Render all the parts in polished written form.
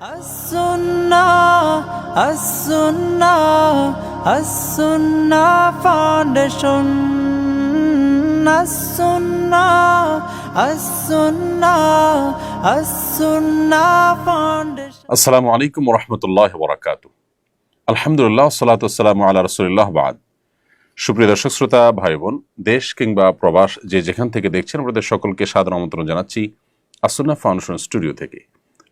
As-Sunnah, As-Sunnah, As-Sunnah Foundation. As-Sunnah, As-Sunnah, As-Sunnah Foundation. আসসালামু আলাইকুম ওরহমতুল্লাহি ওয়া বারাকাতুহু। আলহামদুলিল্লাহ, সালাতু ওয়াসসালামু আলা রাসূলিল্লাহ বাদ। সুপ্রিয় দর্শক শ্রোতা ভাই বোন, দেশ কিংবা প্রবাস যে যেখান থেকে দেখছেন, আপনাদের সকলকে সাদর আমন্ত্রণ জানাচ্ছি আস-সুন্নাহ ফাউন্ডেশন স্টুডিও থেকে।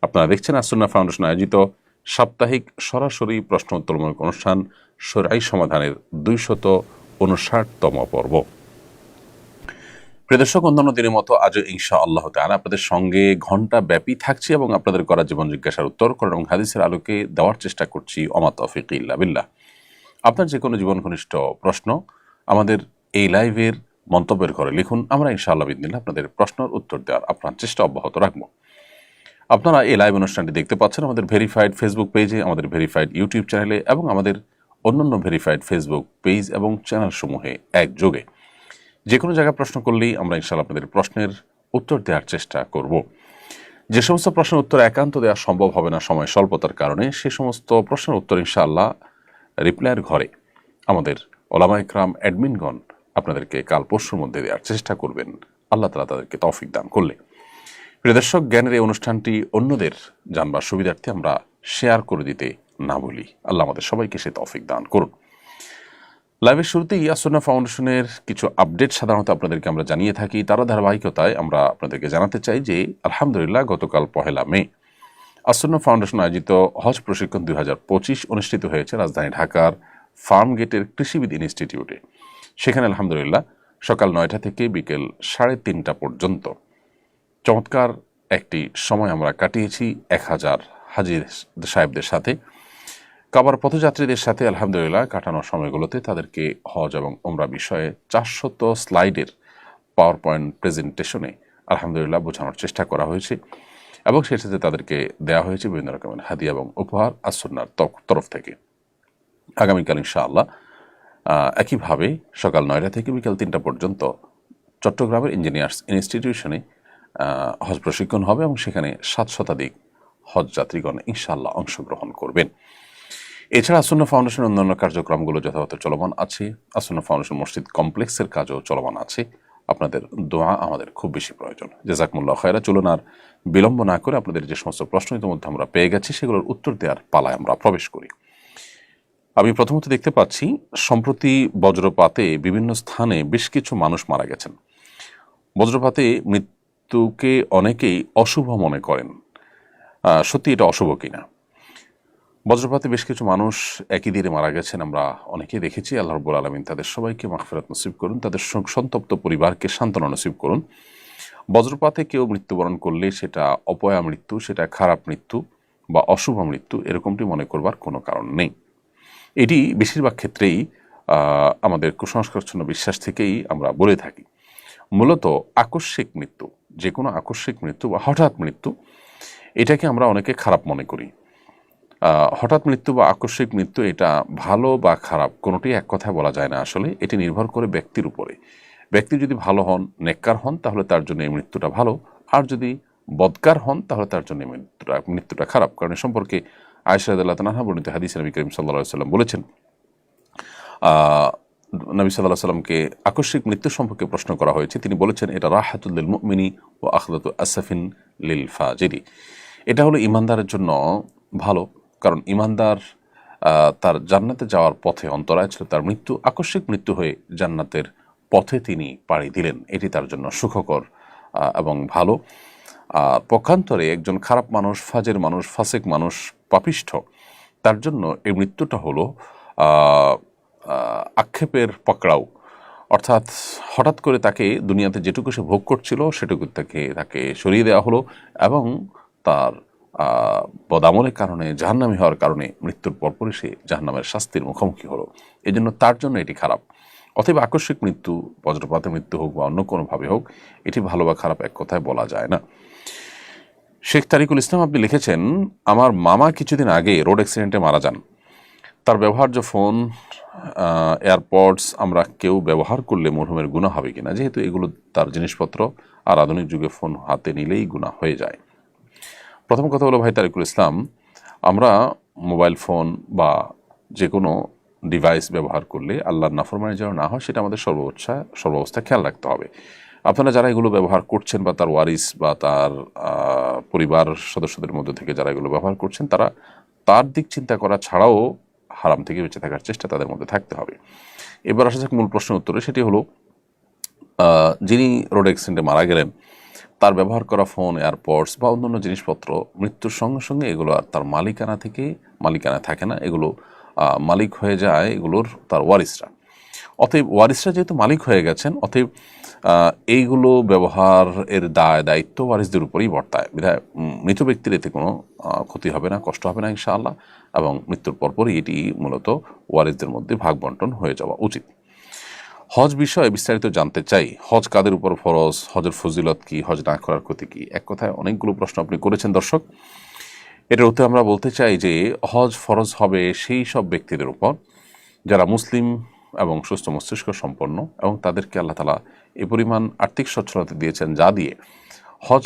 আপনারা দেখছেন আস-সুন্নাহ ফাউন্ডেশন আয়োজিত সাপ্তাহিক সরাসরি প্রশ্ন উত্তরমূলক অনুষ্ঠান শরঈ সমাধানের 259তম পর্ব। প্রিয় দর্শক, অন্যান্য দিনের মতো আজও ইনশাআল্লাহ তাআলা আপনাদের সঙ্গে ঘণ্টা ব্যাপী থাকছি এবং আপনাদের করা জীবন জিজ্ঞাসার উত্তর কোরআন এবং হাদিসের আলোকে দেওয়ার চেষ্টা করছি। ওমা তৌফিক ইল্লা বিল্লাহ। আপনার যে কোনো জীবন ঘনিষ্ঠ প্রশ্ন আমাদের এই লাইভের মন্তব্যের ঘরে লিখুন। আমরা ইনশাআল্লাহ বিদিনিল্লাহ আপনাদের প্রশ্নের উত্তর দেওয়ার আপনার চেষ্টা অব্যাহত রাখবো। আপনারা এই লাইভ অনুষ্ঠানটি দেখতে পাচ্ছেন আমাদের ভেরিফাইড ফেসবুক পেজে, আমাদের ভেরিফাইড ইউটিউব চ্যানেলে এবং আমাদের অন্যান্য ভেরিফাইড ফেসবুক পেজ এবং চ্যানেলসমূহে একযোগে। যে কোনো জায়গায় প্রশ্ন করলেই আমরা ইনশাআল্লাহ আপনাদের প্রশ্নের উত্তর দেওয়ার চেষ্টা করব। যে সমস্ত প্রশ্নের উত্তর একান্ত দেওয়া সম্ভব হবে না সময় স্বল্পতার কারণে, সে সমস্ত প্রশ্নের উত্তর ইনশাআল্লাহ রিপ্লাইয়ের ঘরে আমাদের ওলামা ইকরাম অ্যাডমিনগণ আপনাদেরকে কাল পরশুর মধ্যে দেওয়ার চেষ্টা করবেন, আল্লাহ তাআলা তাদেরকে তৌফিক দান করলে। প্রিয় দর্শক, জ্ঞানের এই অনুষ্ঠানটি অন্যদের জানবার সুবিধার্থে আমরা শেয়ার করে দিতে না ভুলি। আল্লাহ আমাদের সবাইকে সে তৌফিক দান করুন। লাইভের শুরুতেই আস-সুন্নাহ ফাউন্ডেশনের কিছু আপডেট সাধারণত আপনাদেরকে আমরা জানিয়ে থাকি। তার ধারাবাহিকতায় আমরা আপনাদেরকে জানাতে চাই যে আলহামদুলিল্লাহ গতকাল 1 মে আস-সুন্নাহ ফাউন্ডেশন আয়োজিত হজ প্রশিক্ষণ 2025 অনুষ্ঠিত হয়েছে রাজধানী ঢাকার ফার্ম গেটের কৃষিবিদ ইনস্টিটিউটে। সেখানে আলহামদুলিল্লাহ সকাল 9টা থেকে বিকেল 3:30 পর্যন্ত চমৎকার একটি সময় আমরা কাটিয়েছি 1000 হাজী সাহেবদের সাথে, কাবার পথযাত্রীদের সাথে। আলহামদুলিল্লাহ কাটানোর সময়গুলোতে তাদেরকে হজ এবং উমরা বিষয়ে 400 স্লাইডের পাওয়ার পয়েন্ট প্রেজেন্টেশনে আলহামদুলিল্লাহ বোঝানোর চেষ্টা করা হয়েছে এবং সেই সাথে তাদেরকে দেওয়া হয়েছে বিভিন্ন রকমের হাদিয়া এবং উপহার আস-সুন্নাহর তরফ থেকে। আগামীকাল ইনশাআল্লাহ একইভাবে সকাল 9টা থেকে বিকেল 3টা পর্যন্ত চট্টগ্রামের ইঞ্জিনিয়ার্স ইনস্টিটিউশনে হজ প্রশিক্ষণ হবে এবং সেখানে 7 শতাধিক হজ যাত্রীগণ ইনশাআল্লাহ অংশগ্রহণ করবেন। এছাড়া আস-সুন্নাহ ফাউন্ডেশনের অন্যান্য কার্যক্রমগুলো যথাযথ চলমান আছে। আস-সুন্নাহ ফাউন্ডেশন মসজিদ কমপ্লেক্সের কাজও চলমান আছে। আপনাদের দোয়া আমাদের খুব বেশি প্রয়োজন। জাযাকুমুল্লাহ খায়রা। চলুন আর বিলম্ব না করে আপনাদের যে সমস্ত প্রশ্ন ইতিমধ্যে আমরা পেয়ে গেছি সেগুলোর উত্তর দেওয়ার পালায় আমরা প্রবেশ করি। আমি প্রথমত দেখতে পাচ্ছি সম্প্রতি বজ্রপাতে বিভিন্ন স্থানে বেশ কিছু মানুষ মারা গেছেন। বজ্রপাতে মৃত্যুকে অনেকেই অশুভ মনে করেন, সত্যি এটা অশুভ কিনা? বজ্রপাতে বেশ কিছু মানুষ একই দিনে মারা গেছেন, আমরা অনেকেই দেখেছি। আল্লাহ রাব্বুল আলামিন তাদের সবাইকে মাগফিরাত নসিব করুন, তাদের সন্তপ্ত পরিবারকে সান্ত্বনা নসিব করুন। বজ্রপাতে কেউ মৃত্যুবরণ করলে সেটা অপয়া মৃত্যু, সেটা খারাপ মৃত্যু বা অশুভ মৃত্যু এরকমটি মনে করবার কোনো কারণ নেই। এটি বেশিরভাগ ক্ষেত্রেই আমাদের কুসংস্কারচ্ছন্ন বিশ্বাস থেকেই আমরা বলে থাকি। মূলত আকস্মিক মৃত্যু, যে কোনো আকস্মিক মৃত্যু বা হঠাৎ মৃত্যু, এটাকে আমরা অনেকে খারাপ মনে করি। হঠাৎ মৃত্যু বা আকস্মিক মৃত্যু এটা ভালো বা খারাপ কোনোটি এক কথায় বলা যায় না। আসলে এটি নির্ভর করে ব্যক্তির উপরে। ব্যক্তি যদি ভালো হন, নেককার হন, তাহলে তার জন্য এই মৃত্যুটা ভালো। আর যদি বদকার হন তাহলে তার জন্য মৃত্যুটা খারাপ। কারণ এ সম্পর্কে আয়েশা রাদিয়াল্লাহু তাআলা বর্ণিত হাদিসে নবী করিম সাল্লাল্লাহু আলাইহি ওয়াসাল্লাম বলেছেন, নবী সাল্লাল্লাহু আলাইহি ওয়াসাল্লামকে আকস্মিক মৃত্যু সম্পর্কে প্রশ্ন করা হয়েছে। তিনি বলেছেন, এটা রাহাতুল লিল মুমিনি ওয়া আখলাতু আসফিন লিল ফাজিরি। এটা হলো ইমানদারের জন্য ভালো, কারণ ইমানদার তার জান্নাতে যাওয়ার পথে অন্তরায় ছিল তার মৃত্যু, আকস্মিক মৃত্যু হয়ে জান্নাতের পথে তিনি পাড়ি দিলেন, এটি তার জন্য সুখকর এবং ভালো। পক্ষান্তরে একজন খারাপ মানুষ, ফাজের মানুষ, ফাসেক মানুষ, পাপিষ্ঠ, তার জন্য এই মৃত্যুটা হলো আক্ষেপের পাকড়াও। অর্থাৎ হঠাৎ করে তাকে দুনিয়াতে যেটুকু সে ভোগ করছিল সেটুকু তাকে সরিয়ে দেওয়া হলো এবং তার বদামলের কারণে, জাহান্নামী হওয়ার কারণে মৃত্যুর পরপরই সে জাহান্নামের শাস্তির মুখোমুখি হলো। এই জন্য তার জন্য এটি খারাপ। অতএব আকস্মিক মৃত্যু, বজ্রপাতে মৃত্যু হোক বা অন্য কোনোভাবে হোক, এটি ভালো বা খারাপ এক কথায় বলা যায় না। শেখ তারিকুল ইসলাম আপনি লিখেছেন, আমার মামা কিছুদিন আগে রোড অ্যাক্সিডেন্টে মারা যান। তার ব্যবহার্য ফোন, এয়ারপডস আমরা কেউ ব্যবহার করলে মরহুমের গুনাহ হবে কিনা? যেহেতু এগুলো তার জিনিসপত্র, আর আধুনিক যুগে ফোন হাতে নিলেই গুনাহ হয়ে যায়। প্রথম কথা হলো ভাই তারিকুল ইসলাম, আমরা মোবাইল ফোন বা যে কোনো ডিভাইস ব্যবহার করলে আল্লাহর নাফরমানি যেন না হয় সেটা আমাদের সর্বাবস্থা খেয়াল রাখতে হবে। আপনারা যারা এগুলো ব্যবহার করছেন বা তার ওয়ারিস বা তার পরিবার সদস্যদের মধ্যে থেকে যারা এগুলো ব্যবহার করছেন, তারা তার দিক চিন্তা করা ছাড়াও হারাম থেকে বেঁচে থাকার চেষ্টা তাদের মধ্যে থাকতে হবে। এবার আসা যাক মূল প্রশ্নের উত্তরে, সেটি হলো যিনি রোড অ্যাক্সিডেন্টে মারা গেলেন তার ব্যবহার করা ফোন, এয়ারপডস বা অন্যান্য জিনিসপত্র মৃত্যুর সঙ্গে সঙ্গে এগুলো আর তার মালিকানা থাকে না, এগুলো মালিক হয়ে যায় এগুলোর তার ওয়ারিসরা। অতএব ওয়ারিসরা যেহেতু মালিক হয়ে গেছেন, অতএব এইগুলো ব্যবহার এর দায়িত্ব ওয়ারিসদের উপরেই বর্তায়। বিধায় মৃত ব্যক্তির এতে কোনো ক্ষতি হবে না, কষ্ট হবে না ইনশাআল্লাহ, এবং মৃত্যুর পরপরই এটি মূলত ওয়ারিসদের মধ্যে ভাগ বন্টন হয়ে যাওয়া উচিত। হজ বিষয়ে বিস্তারিত জানতে চাই। হজ কাদের উপর ফরজ, হজের ফজিলত কি, হজ না করার ক্ষতি কি? এক কথায় অনেকগুলো প্রশ্ন আপনি করেছেন দর্শক। এটার উত্তরে আমরা বলতে চাই যে হজ ফরজ হবে সেই সব ব্যক্তিদের উপর যারা মুসলিম এবং সুস্থ মস্তিষ্ক সম্পন্ন, এবং তাদেরকে আল্লাহ তাআলা এ পরিমাণ আর্থিক সচ্ছলতা দিয়েছেন যা দিয়ে হজ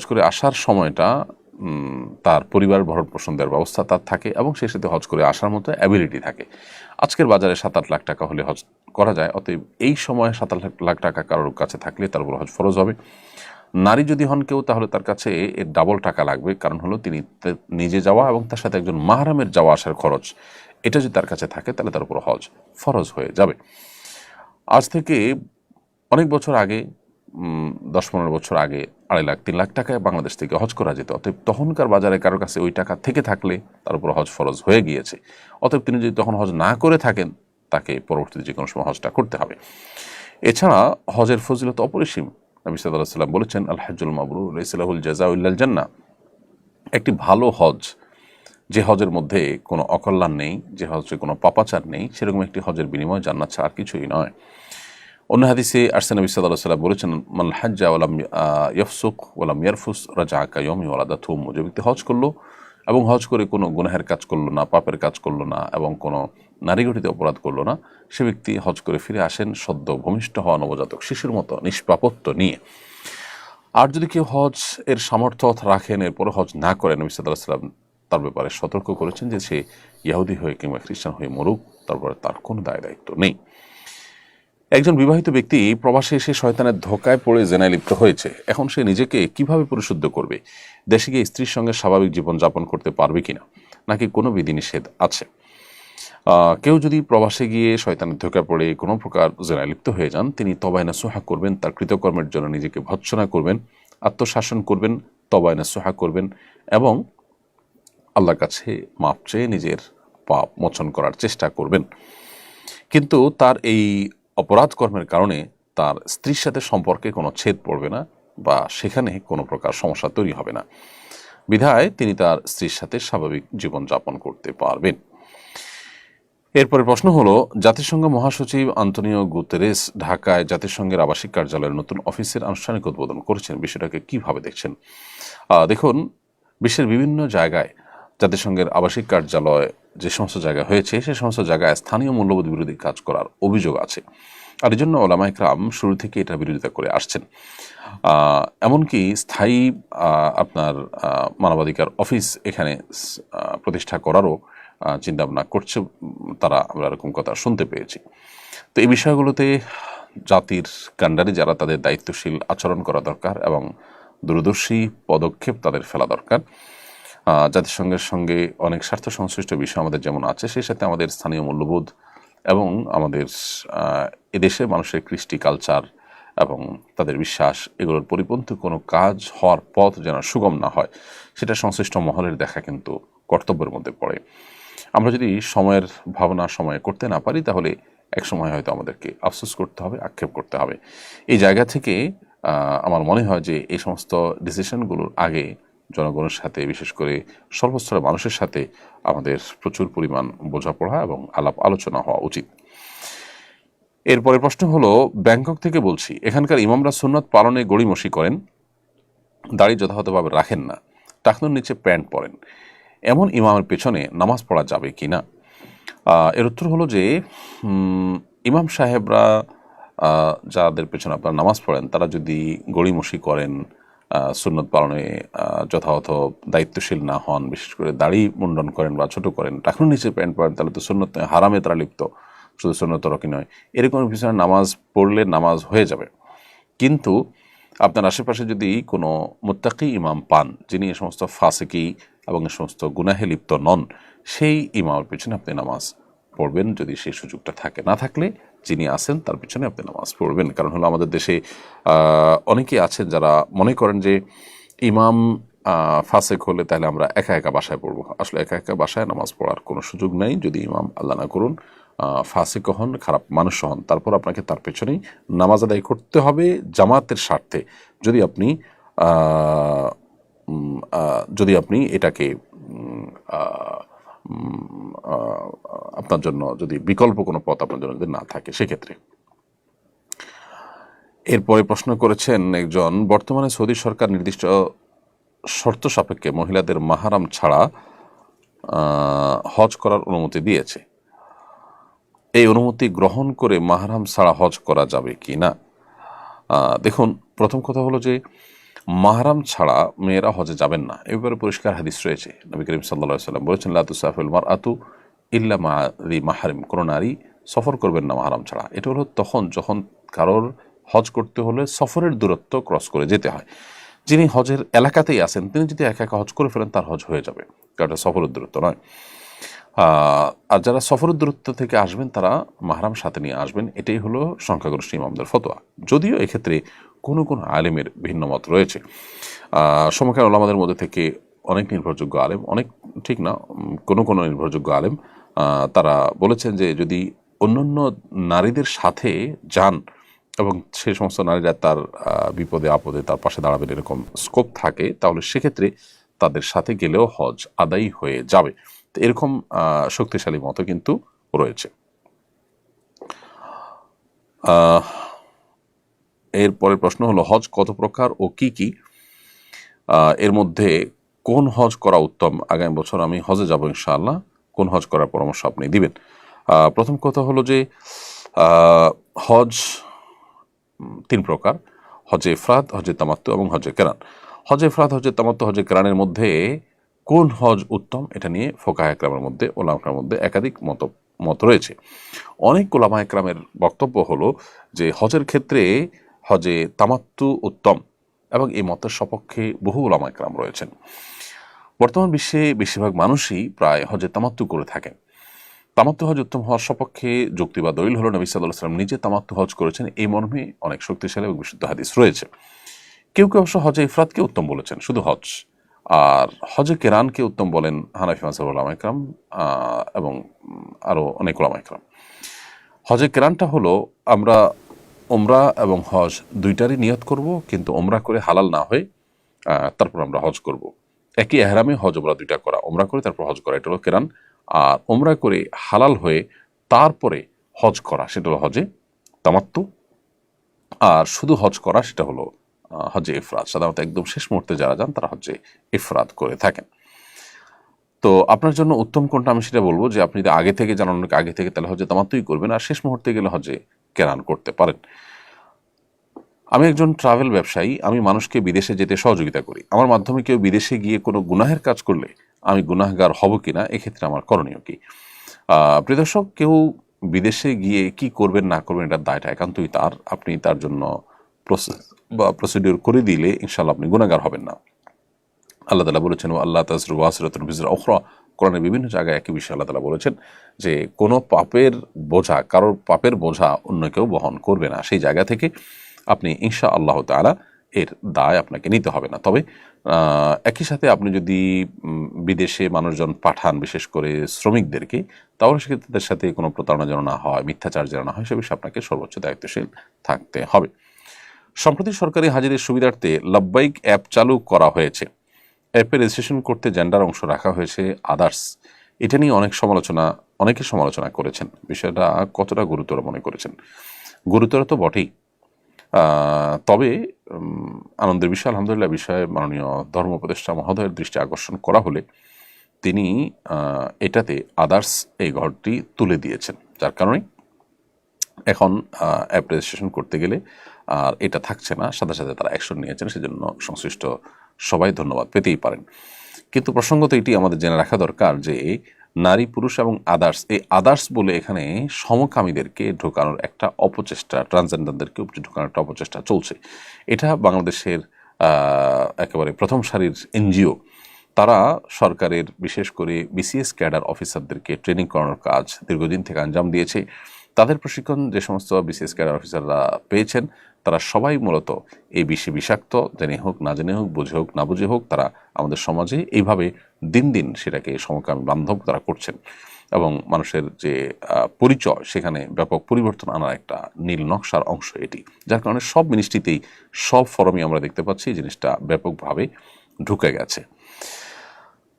করে আসার সময়টা তার পরিবার ভরণ পোষণ দেওয়ার ব্যবস্থা তার থাকে, এবং সেই সাথে হজ করে আসার মতো অ্যাবিলিটি থাকে। আজকের বাজারে 7-8 লাখ টাকা হলে হজ করা যায়। অতএব এই সময় 7-8 লাখ টাকা কারোর কাছে থাকলে তার উপর হজ ফরজ হবে। নারী যদি হন কেউ, তাহলে তার কাছে এর ডাবল টাকা লাগবে, কারণ হলো তিনি নিজে যাওয়া এবং তার সাথে একজন মাহরামের যাওয়া আসার খরচ, এটা যদি তার কাছে থাকে তাহলে তার উপর হজ ফরজ হয়ে যাবে। আজ থেকে অনেক বছর আগে, 10-15 বছর আগে 2.5 লাখ 3 লাখ টাকায় বাংলাদেশ থেকে হজ করা যেত। অতএব তখনকার বাজারে কারোর কাছে ওই টাকা থেকে থাকলে তার উপর হজ ফরজ হয়ে গিয়েছে। অতএব তিনি যদি তখন হজ না করে থাকেন, তাকে পরবর্তীতে যে কোনো সময় হজটা করতে হবে। এছাড়া হজের ফজিলত অপরিসীম। নবী সাল্লাল্লাহু আলাইহি ওয়াসাল্লাম বলেছেন, আল হাজ্জুল মাবরুর লাইসা লাহুল জাযাউ ইল্লাল জান্নাহ। একটি ভালো হজ, যে হজের মধ্যে কোনো অকল্যাণ নেই, যে হজে কোনো পাপাচার নেই, সেরকম একটি হজের বিনিময় জান্নাত ছাড়া আর কিছুই নয়। অন্য হাদিসে আসছে নবী সাল্লাল্লাহু আলাইহি ওয়াসাল্লাম বলেছেন, মান হাজ্জা ওয়া লাম ইয়াফসুক ওয়া লাম ইয়ারফুস রাজাআ কায়াউমি ওয়ালাদাতহু উম্মুহু। যে ব্যক্তি হজ করলো এবং হজ করে কোনো গুনাহের কাজ করলো না, পাপের কাজ করলো না, এবং কোনো নারীঘটিত অপরাধ করলো না, সে ব্যক্তি হজ করে ফিরে আসেন সদ্য ভূমিষ্ঠ হওয়া নবজাতক শিশুর মতো নিষ্পাপত্ব নিয়ে। আর যদি কেউ হজ এর সামর্থ্য রাখেন এরপরে হজ না করেন, নবী সাল্লাল্লাহু আলাইহি ওয়াসাল্লাম তার ব্যাপারে সতর্ক করেছেন যে সে ইহুদি হয়ে কিংবা খ্রিস্টান হয়ে মরুক, তারপরে তার কোনো দায়িত্ব নেই। একজন বিবাহিত ব্যক্তি প্রবাসে এসে শয়তানের ধোকায় পড়ে জেনায় লিপ্ত হয়েছে। এখন সে নিজেকে কিভাবে পরিশুদ্ধ করবে? দেশে গিয়ে স্ত্রীর সঙ্গে স্বাভাবিক জীবন যাপন করতে পারবে কিনা, নাকি কোনো বিধিনিষেধ আছে? কেউ যদি প্রবাসে গিয়ে শয়তানের ধোকায় পড়ে কোনো প্রকার জেনায় লিপ্ত হয়ে যান, তিনি তওবায়ে নাসুহা করবেন, তার কৃতকর্মের জন্য নিজেকে ভৎসনা করবেন, আত্মশাসন করবেন, তওবায়ে নাসুহা করবেন, এবং আল্লাহর কাছে মাপ চেয়ে নিজের পাপ মোচন করার চেষ্টা করবেন। কিন্তু তার এই অপরাধ কর্মের কারণে তার স্ত্রীর সাথে সম্পর্কে কোনো ছেদ পড়বে না, বা সেখানে কোনো প্রকার সমস্যা তৈরি হবে না। বিধায় তিনি তার স্ত্রীর সাথে স্বাভাবিক জীবনযাপন করতে পারবেন। এরপরে প্রশ্ন হলো, জাতিসংঘ মহাসচিব আন্তোনিও গুতেরেস ঢাকায় জাতিসংঘের আবাসিক কার্যালয়ের নতুন অফিসের আনুষ্ঠানিক উদ্বোধন করেছেন। বিষয়টাকে কিভাবে দেখছেন? দেখুন, বিশ্বের বিভিন্ন জায়গায় জাতিসংঘের আবাসিক কার্যালয় যে সমস্ত জায়গায় হয়েছে, সে সমস্ত জায়গায় স্থানীয় মূল্যবোধ বিরোধী কাজ করার অভিযোগ আছে। আর এই জন্য ওলামায়ে কেরাম শুরু থেকে এটা বিরোধিতা করে আসছেন। এমনকি স্থায়ী আপনার মানবাধিকার অফিস এখানে প্রতিষ্ঠা করারও চিন্তাভাবনা করছে তারা, আমরা এরকম কথা শুনতে পেয়েছি। তো এই বিষয়গুলোতে জাতির কাণ্ডারি যারা, তাদের দায়িত্বশীল আচরণ করা দরকার এবং দূরদর্শী পদক্ষেপ তাদের ফেলা দরকার। জাতিসংঘের সঙ্গে অনেক স্বার্থ সংশ্লিষ্ট বিষয় আমাদের যেমন আছে, সেই সাথে আমাদের স্থানীয় মূল্যবোধ এবং আমাদের এদেশের মানুষের কৃষ্টি কালচার এবং তাদের বিশ্বাস, এগুলোর পরিপন্থী কোনো কাজ হওয়ার পথ যেন সুগম না হয়, সেটা সংশ্লিষ্ট মহলের দেখা কিন্তু কর্তব্যের মধ্যে পড়ে। আমরা যদি সময়ের ভাবনা সময়ে করতে না পারি, তাহলে এক সময় হয়তো আমাদেরকে আফসোস করতে হবে, আক্ষেপ করতে হবে। এই জায়গা থেকে আমার মনে হয় যে এই সমস্ত ডিসিশনগুলোর আগে জনগণের সাথে, বিশেষ করে সর্বস্তরের মানুষের সাথে আমাদের প্রচুর পরিমাণ বোঝাপড়া এবং আলাপ আলোচনা হওয়া উচিত। এরপরে প্রশ্ন হলো, ব্যাংকক থেকে বলছি, এখানকার ইমামরা সুন্নত পালনে গড়িমসি করেন, দাড়ি যথাযথভাবে রাখেন না, টাকনুর নিচে প্যান্ট পরেন, এমন ইমামের পেছনে নামাজ পড়া যাবে কি না? এর উত্তর হলো যে ইমাম সাহেবরা যাদের পেছনে আপনারা নামাজ পড়েন, তারা যদি গড়িমসি করেন, সুন্নত পালনে যথাযথ দায়িত্বশীল না হন, বিশেষ করে দাড়ি মুন্ডন করেন বা ছোট করেন, টাকনুর নিচে প্যান্ট পরেন, তাহলে তো সুন্নত নয়, হারামে তারা লিপ্ত, শুধু সুন্নত তরকি নয়, এরকম পিছনে নামাজ পড়লে নামাজ হয়ে যাবে। কিন্তু আপনার আশেপাশে যদি কোনো মুত্তাকি ইমাম পান, যিনি এই সমস্ত ফাসিকি এবং এই সমস্ত গুনাহে লিপ্ত নন, সেই ইমামের পিছনে আপনি নামাজ পড়বেন যদি সেই সুযোগটা থাকে। না থাকলে যিনি আছেন তার পিছনে আপনি নামাজ পড়বেন। কারণ হলো আমাদের দেশে অনেকেই আছেন যারা মনে করেন যে ইমাম ফাসেক হলে তাহলে আমরা একা একা বাসায় পড়বো। আসলে একা একা বাসায় নামাজ পড়ার কোনো সুযোগ নেই যদি ইমাম, আল্লাহ না করুন, ফাসিক হন, খারাপ মানুষ হন। তারপর আপনাকে তার পেছনেই নামাজ আদায় করতে হবে জামাতের স্বার্থে। যদি আপনি এটাকে আপনার জন্য যদি বিকল্প কোনো পথ আপনার জন্য যদি না থাকে সেক্ষেত্রে। এরপরে প্রশ্ন করেছেন একজন, বর্তমানে সৌদি সরকার নির্দিষ্ট শর্ত সাপেক্ষে মহিলাদের মাহারাম ছাড়া হজ করার অনুমতি দিয়েছে। এই অনুমতি গ্রহণ করে মাহারাম ছাড়া হজ করা যাবে কি না? দেখুন, প্রথম কথা হলো যে মাহারাম ছাড়া মেয়েরা হজে যাবেন না, এ ব্যাপারে পরিষ্কার হাদিস রয়েছে। নবী করিম সাল্লাল্লাহু আলাইহি ওয়াসাল্লাম বলেছেন, লা তুসাফিরুল মারআতু ইল্লা মা যি মাহরিম, কোনো নারী সফর করবেন না মাহারাম ছাড়া। এটা হলো যখন কারোর হজ করতে হলে সফরের দূরত্ব ক্রস করে যেতে হয়। যিনি হজের এলাকাতেই আছেন তিনি যদি একা একা হজ করে ফেলেন তার হজ হয়ে যাবে, কারণ এটা সফরের দূরত্ব নয়। আর যারা সফরের দূরত্ব থেকে আসবেন তারা মাহরাম সাথে নিয়ে আসবেন, এটাই হলো সংখ্যাগরিষ্ঠ ইমামদের ফতোয়া। যদিও এক্ষেত্রে কোনো কোনো আলেমের ভিন্ন মত রয়েছে। সমকালীন ওলামাদের মধ্যে থেকে অনেক নির্ভরযোগ্য আলেম, অনেক ঠিক না, কোনো নির্ভরযোগ্য আলেম তারা বলেছেন যে যদি অন্যান্য নারীদের সাথে যান এবং সেই সমস্ত নারীরা তার বিপদে আপদে তার পাশে দাঁড়াবেন এরকম স্কোপ থাকে, তাহলে সেক্ষেত্রে তাদের সাথে গেলেও হজ আদায় হয়ে যাবে। তো এরকম শক্তিশালী মত কিন্তু রয়েছে। এরপরের প্রশ্ন হলো, হজ কত প্রকার ও কি কি? এর মধ্যে কোন হজ করা উত্তম? আগামী বছর আমি হজে যাব ইনশাআল্লাহ, কোন হজ করার পরামর্শ আপনি দিবেন? প্রথম কথা হলো যে হজ 3 প্রকার: হজে ইফরাদ, হজে তামাত্তু এবং হজে কেরান। হজে ইফরাদ, হজে তামাত্তু, হজে কেরানের মধ্যে কোন হজ উত্তম, এটা নিয়ে ফুকাহা ইকরামের মধ্যে, ওলামা ইকরামের মধ্যে একাধিক মত রয়েছে। অনেক ওলামা ইকরামের বক্তব্য হলো যে হজের ক্ষেত্রে হজে তামাত্তু উত্তম, এবং এই মতের সপক্ষে বহু ওলামা ইকরাম রয়েছেন। বর্তমান বিশ্বে বেশিরভাগ মানুষই প্রায় হজে তামাত্তু করে থাকেন। তামাত্তু হজ উত্তম হওয়ার সপক্ষে যুক্তি বা দলিল হলো নবী সাল্লাল্লাহু আলাইহি ওয়াসাল্লাম নিজে তামাত্তু হজ করেছেন, এই মর্মে অনেক শক্তিশালী এবং বিশুদ্ধ হাদিস রয়েছে। কেউ কেউ অবশ্য হজে ইফরাদকে উত্তম বলেছেন, শুধু হজ, আর হজে কেরানকে উত্তম বলেন হানাফি মাযহাবের ওলামা ইকরাম এবং আরও অনেক ওলামা ইকরাম। হজে কেরানটা হলো আমরা ওমরা এবং হজ দুইটারই নিয়ত করব, কিন্তু ওমরা করে হালাল না হয়ে তারপর আমরা হজ করব। একই এহরামে হজ ওমরা দুইটা করা, ওমরা করে তারপর হজ করা, এটা হলো কেরান। আর ওমরা করে হালাল হয়ে তারপরে হজ করা, সেটা হলো হজে তামাত্তু। আর শুধু হজ করা, সেটা হলো হজে ইফরাদ। সাধারণত একদম শেষ মুহূর্তে যারা যান তারা হজে ইফরাদ করে থাকেন। তো আপনার জন্য উত্তম কোনটা আমি সেটা বলবো যে আপনি যদি আগে থেকে জানান, আগে থেকে, তাহলে হজে তামাত্তুই করবেন, আর শেষ মুহূর্তে গেলে হজে কেরান করতে পারেন। আমি একজন ট্রাভেল ব্যবসায়ী, আমি মানুষকে বিদেশে যেতে সহযোগিতা করি। আমার মাধ্যমে কেউ বিদেশে গিয়ে কোনো গুনাহের কাজ করলে আমি গুনাহগার হব কিনা, এক্ষেত্রে আমার করণীয় কি? প্রিয় দর্শক, কেউ বিদেশে গিয়ে কি করবেন না করবেন এটার দায়টা একান্তই তার। আপনি তার জন্য প্রসিডিউর করে দিলে ইনশাআল্লাহ আপনি গুনাহগার হবেন না। আল্লাহ তাআলা বলেছেন, আল্লাহ তাজরু ওয়াসিরাতুন বিজরা উখরা। কোরআনের বিভিন্ন জায়গায় একই বিষয়ে আল্লাহ তাআলা বলেছেন যে কোনো পাপের বোঝা, কারোর পাপের বোঝা অন্য কেউ বহন করবে না। সেই জায়গা থেকে আপনি ইনশাআল্লাহ তাআলা এর দায় আপনাকে নিতে হবে না। তবে একই সাথে আপনি যদি বিদেশে মানুষজন পাঠান, বিশেষ করে শ্রমিকদেরকে, তাহলে সেক্ষেত্রে তাদের সাথে কোনো প্রতারণা যেন না হয়, মিথ্যাচার যেন না হয়, সে বিষয়ে আপনাকে সর্বোচ্চ দায়িত্বশীল থাকতে হবে। সম্প্রতি সরকারি হাজিরের সুবিধার্থে লাব্বাইক অ্যাপ চালু করা হয়েছে। অ্যাপে রেজিস্ট্রেশন করতে জেন্ডার অংশ রাখা হয়েছে আদার্স। এটা নিয়ে অনেকে সমালোচনা করেছেন। বিষয়টা কতটা গুরুতর মনে করেছেন? গুরুতর তো বটেই, তবে আনন্দের বিষয়, আলহামদুলিল্লাহ, বিষয়ে মাননীয় ধর্ম উপদেষ্টা মহোদয়ের দৃষ্টি আকর্ষণ করা হলে তিনি এটাতে আদার্স এই ঘরটি তুলে দিয়েছেন, যার কারণে এখন অ্যাপ রেজিস্ট্রেশন করতে গেলে আর এটা থাকছে না, সাথে সাথে তারা অ্যাকশন নিয়েছেন, সেজন্য সংশ্লিষ্ট সবাই ধন্যবাদ পেতেই পারেন। কিন্তু প্রসঙ্গত এটি আমাদের জেনে রাখা দরকার যে নারী পুরুষ এবং আদার্স, এই আদার্স বলে এখানে সমকামীদেরকে ঢোকানোর একটা অপচেষ্টা, ট্রান্সজেন্ডারদেরকে ঢোকানোর একটা অপচেষ্টা চলছে। এটা বাংলাদেশের একেবারে প্রথম সারির এনজিও, তারা সরকারের বিশেষ করে বিসিএস ক্যাডার অফিসারদেরকে ট্রেনিং করানোর কাজ দীর্ঘদিন থেকে আঞ্জাম দিয়েছে। তাদের প্রশিক্ষণ যে সমস্ত বিসিএস ক্যাডার অফিসাররা পেয়েছেন, তারা সবাই মূলত এই বিষাক্ত, জেনে হোক না জেনে হোক, বুঝে হোক না বুঝে হোক, তারা আমাদের সমাজে এইভাবে দিন দিন সেটাকে সমকামী বান্ধব তারা করছেন এবং মানুষের যে পরিচয় সেখানে ব্যাপক পরিবর্তন আনার একটা নীল নকশার অংশ এটি, যার কারণে সব মিনিস্ট্রিতেই সব ফরমে আমরা দেখতে পাচ্ছি এই জিনিসটা ব্যাপকভাবে ঢুকে গেছে।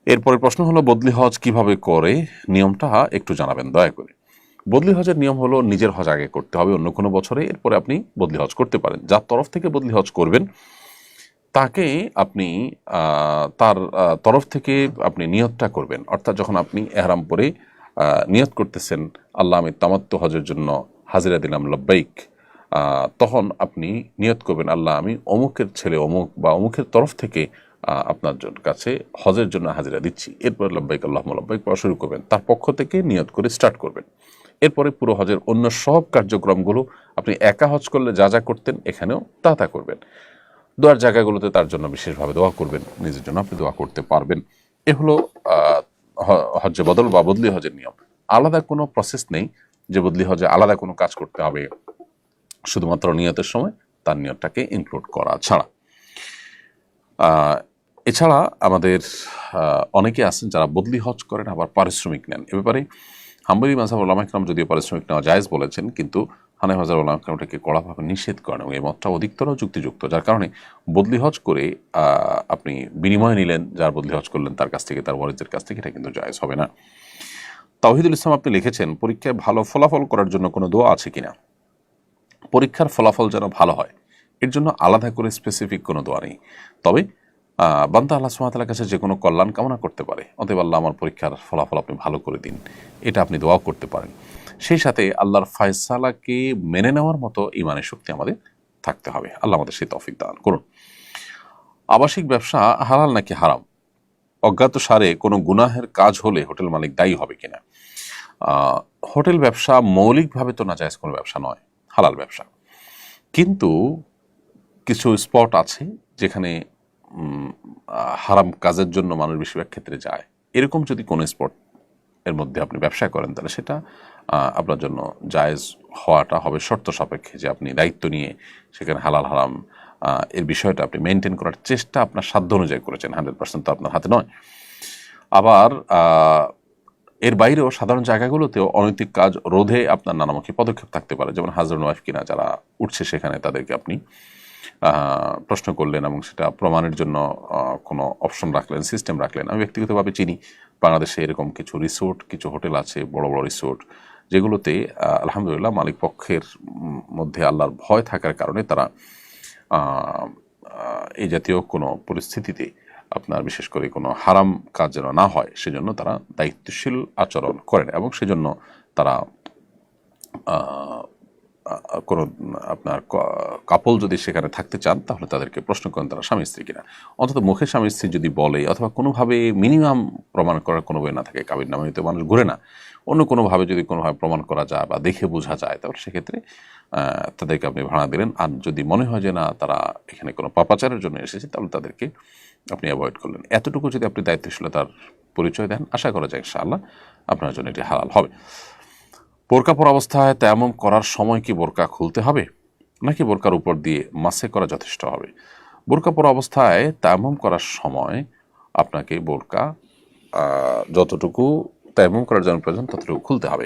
এরপরের প্রশ্ন হলো বদলি হজ কিভাবে করে, নিয়মটা একটু জানাবেন দয়া করে। বদলি হজের নিয়ম হলো নিজের হজ আগে করতে হবে অন্য কোনো বছরে, এরপরে আপনি বদলি হজ করতে পারেন। যার তরফ থেকে বদলি হজ করবেন তাকে আপনি তার তরফ থেকে আপনি নিয়তটা করবেন, অর্থাৎ যখন আপনি এহরাম পরে নিয়ত করতেছেন আল্লাহ আমি তামাত্তু হজের জন্য হাজিরা দিলাম লব্বাইক, তখন আপনি নিয়ত করবেন আল্লাহ আমি অমুকের ছেলে অমুক বা অমুকের তরফ থেকে আপনার কাছে হজের জন্য হাজিরা দিচ্ছি। এরপর লব্বাইক আল্লাহুম্মা লব্বাইক পড়া শুরু করবেন, তার পক্ষ থেকে নিয়ত করে স্টার্ট করবেন। এরপরে পুরো হজের অন্য সব কার্যক্রমগুলো আপনি একা হজ করলে যা যা করতেন এখানেও তা করবেন। দোয়ার জায়গাগুলোতে তার জন্য বিশেষভাবে দোয়া করবেন, নিজের জন্য আপনি দোয়া করতে পারবেন। এ হলো হজ্জে বদল বা বদলি হজের নিয়ম। আলাদা কোনো প্রসেস নেই যে বদলি হজে আলাদা কোনো কাজ করতে হবে, শুধুমাত্র নিয়তের সময় তার নিয়তটাকে ইনক্লুড করা ছাড়া। এছাড়া আমাদের অনেকে আছেন যারা বদলি হজ করেন আবার পারিশ্রমিক নেন। এ ব্যাপারে হাম্বলি মাযহাব উলামা ইকরাম যদিও পারিশ্রমিক নেওয়া জায়েজ বলেছেন, কিন্তু হানাফি মাযহাব উলামা ইকরাম এটাকে কড়াভাবে নিষেধ করেন এবং এই মতটা অধিকতর যুক্তিযুক্ত। যার কারণে বদলি হজ করে আপনি বিনিময় নিলেন, যার বদলি হজ করলেন তার কাছ থেকে, তার ওয়ারিসদের কাছ থেকে, এটা কিন্তু জায়েজ হবে না। তাওহিদুল ইসলাম আপনি লিখেছেন পরীক্ষায় ভালো ফলাফল করার জন্য কোনো দোয়া আছে কিনা। পরীক্ষার ফলাফল যেন ভালো হয় এর জন্য আলাদা করে স্পেসিফিক কোনো দোয়া নেই, তবে বান্দা আল্লাহ সুবহানাহু ওয়া তাআলার কাছে যে কোনো কল্যাণ কামনা করতে পারে, অতএব আল্লাহ আমার পরীক্ষার ফলাফল আপনি ভালো করে দিন, এটা আপনি দোয়াও করতে পারেন। সেই সাথে আল্লাহর ফয়সালাকে মেনে নেওয়ার মতো ঈমানের শক্তি আমাদের থাকতে হবে। আল্লাহ আমাদের সেই তৌফিক দান করুন। আবাসিক ব্যবসা হালাল নাকি হারাম, অজ্ঞাত সারে কোনো গুনাহের কাজ হলে হোটেল মালিক দায়ী হবে কিনা। হোটেল ব্যবসা মৌলিকভাবে তো নাজায়েজ কোনো ব্যবসা নয়, হালাল ব্যবসা, কিন্তু কিছু স্পট আছে যেখানে হারাম কাজের জন্য মানুষ বেশিরভাগ ক্ষেত্রে যায়। এরকম যদি কোনো স্পট এর মধ্যে আপনি ব্যবসা করেন তাহলে সেটা আপনার জন্য জায়েজ হওয়াটা হবে শর্ত সাপেক্ষে, যে আপনি দায়িত্ব নিয়ে সেখানে হালাল হারাম এর বিষয়টা আপনি মেনটেন করার চেষ্টা আপনার সাধ্য অনুযায়ী করেছেন। 100% তো আপনার হাতে নয়। আবার এর বাইরেও সাধারণ জায়গাগুলোতেও অনৈতিক কাজ রোধে আপনার নানামুখী পদক্ষেপ থাকতে পারে, যেমন হাজব্যান্ড ওয়াইফ কিনা যারা উঠছে সেখানে তাদেরকে আপনি প্রশ্ন করলেন এবং সেটা প্রমাণের জন্য কোনো অপশন রাখলেন, সিস্টেম রাখলেন। আমি ব্যক্তিগতভাবে চিনি বাংলাদেশে এরকম কিছু রিসোর্ট, কিছু হোটেল আছে, বড় বড় রিসোর্ট, যেগুলোতে আলহামদুলিল্লাহ মালিক পক্ষের মধ্যে আল্লাহর ভয় থাকার কারণে তারা এই জাতীয় কোনো পরিস্থিতিতে আপনার বিশেষ করে কোনো হারাম কাজ যেন না হয় সেজন্য তারা দায়িত্বশীল আচরণ করেন এবং সেজন্য তারা কোনো আপনার কাপল যদি সেখানে থাকতে চান তাহলে তাদেরকে প্রশ্ন করেন তারা স্বামী স্ত্রী কিনা। অন্তত মুখে স্বামী স্ত্রী যদি বলে অথবা কোনোভাবে মিনিমাম প্রমাণ করার কোনো বই না থাকে, কাবির নামে তো মানুষ ঘুরে না, অন্য কোনোভাবে যদি কোনোভাবে প্রমাণ করা যায় বা দেখে বোঝা যায় তাহলে সেক্ষেত্রে তাদেরকে আপনি ভাড়া দিলেন। আর যদি মনে হয় যে না তারা এখানে কোনো পাপাচারের জন্য এসেছে তাহলে তাদেরকে আপনি অ্যাভয়েড করলেন। এতটুকু যদি আপনি দায়িত্বশীলতার পরিচয় দেন আশা করা যায় ইনশাআল্লাহ আপনার জন্য এটি হালাল হবে। বোরকা পরা অবস্থায় তায়াম্মুম করার সময় কি বোরকা খুলতে হবে নাকি বোরকার উপর দিয়ে মাসে করা যথেষ্ট হবে? বোরকা পরা অবস্থায় তায়াম্মুম করার সময় আপনাকে বোরকা যতটুকু তায়াম্মুম করার জন্য প্রয়োজন ততটুকু খুলতে হবে,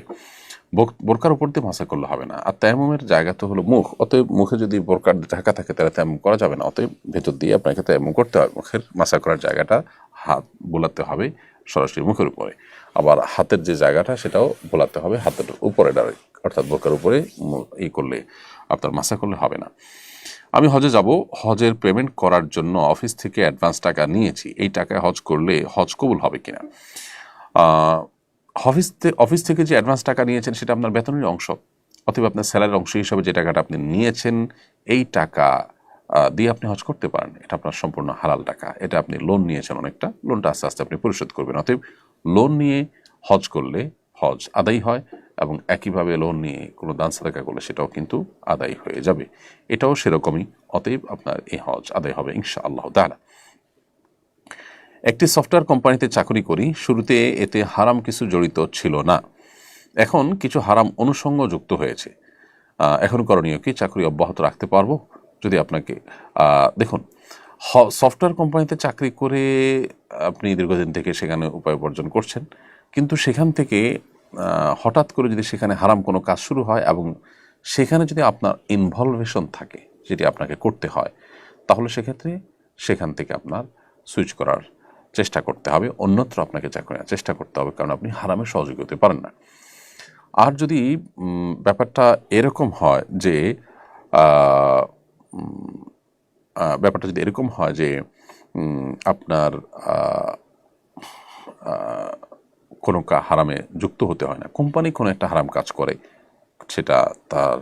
বোরকার উপর দিয়ে মাসা করলে হবে না। আর তায়াম্মুমের জায়গা তো হলো মুখ, অতএব মুখে যদি বোরকার ঢাকা থাকে তাহলে তায়াম্মুম করা যাবে না, অতএব ভেতর দিয়ে আপনাকে তায়াম্মুম করতে হবে। মুখের মাসা করার জায়গাটা হাত বোলাতে হবে সরাসরি মুখের উপরে, আবার হাতের যে জায়গাটা সেটাও বোলাতে হবে হাতের উপরে ডাইরেক্ট, অর্থাৎ বোরকার উপরে এই করলে আপনার মাসা করলে হবে না। আমি হজে যাব, হজের পেমেন্ট করার জন্য অফিস থেকে অ্যাডভান্স টাকা নিয়েছি, এই টাকায় হজ করলে হজ কবুল হবে কিনা? অফিস থেকে যে অ্যাডভান্স টাকা নিয়েছেন সেটা আপনার বেতনের অংশ, অথবা আপনার স্যালারির অংশ হিসাবে যে টাকাটা আপনি নিয়েছেন এই টাকা দিয়ে আপনি হজ করতে পারেন। এটা আপনার সম্পূর্ণ হালাল টাকা। এটা আপনি লোন নিয়েছেন অনেকটা, লোনটা আস্তে আস্তে আপনি পরিশোধ করবেন। অতএব লোন নিয়ে হজ করলে হজ আদায় হয়, এবং একইভাবে লোন নিয়ে কোনো দান সাদাকা করলে সেটাও কিন্তু আদায় হয়ে যাবে। এটাও সেরকমই। অতএব আপনার এই হজ আদায় হবে ইনশাআল্লাহ তাআলা। একটি সফটওয়্যার কোম্পানিতে চাকরি করি, শুরুতে এতে হারাম কিছু জড়িত ছিল না, এখন কিছু হারাম অনুষঙ্গ যুক্ত হয়েছে। এখন করণীয় কি? চাকরি অব্যাহত রাখতে পারবো? যদি আপনাকে দেখুন, সফটওয়্যার কোম্পানিতে চাকরি করে আপনি দীর্ঘদিন থেকে সেখানে উপায় উপার্জন করছেন, কিন্তু সেখান থেকে হঠাৎ করে যদি সেখানে হারাম কোনো কাজ শুরু হয় এবং সেখানে যদি আপনার ইনভলভেশন থাকে যেটি আপনাকে করতে হয়, তাহলে সেক্ষেত্রে সেখান থেকে আপনার সুইচ করার চেষ্টা করতে হবে, অন্যত্র আপনাকে চাকরি নেওয়ার চেষ্টা করতে হবে, কারণ আপনি হারামে সহযোগী হতে পারেন না। আর যদি ব্যাপারটা এরকম হয় যে ব্যাপারটা যদি এরকম হয় যে আপনার কোনো হারামে যুক্ত হতে হয় না, কোম্পানি কোনো একটা হারাম কাজ করে, সেটা তার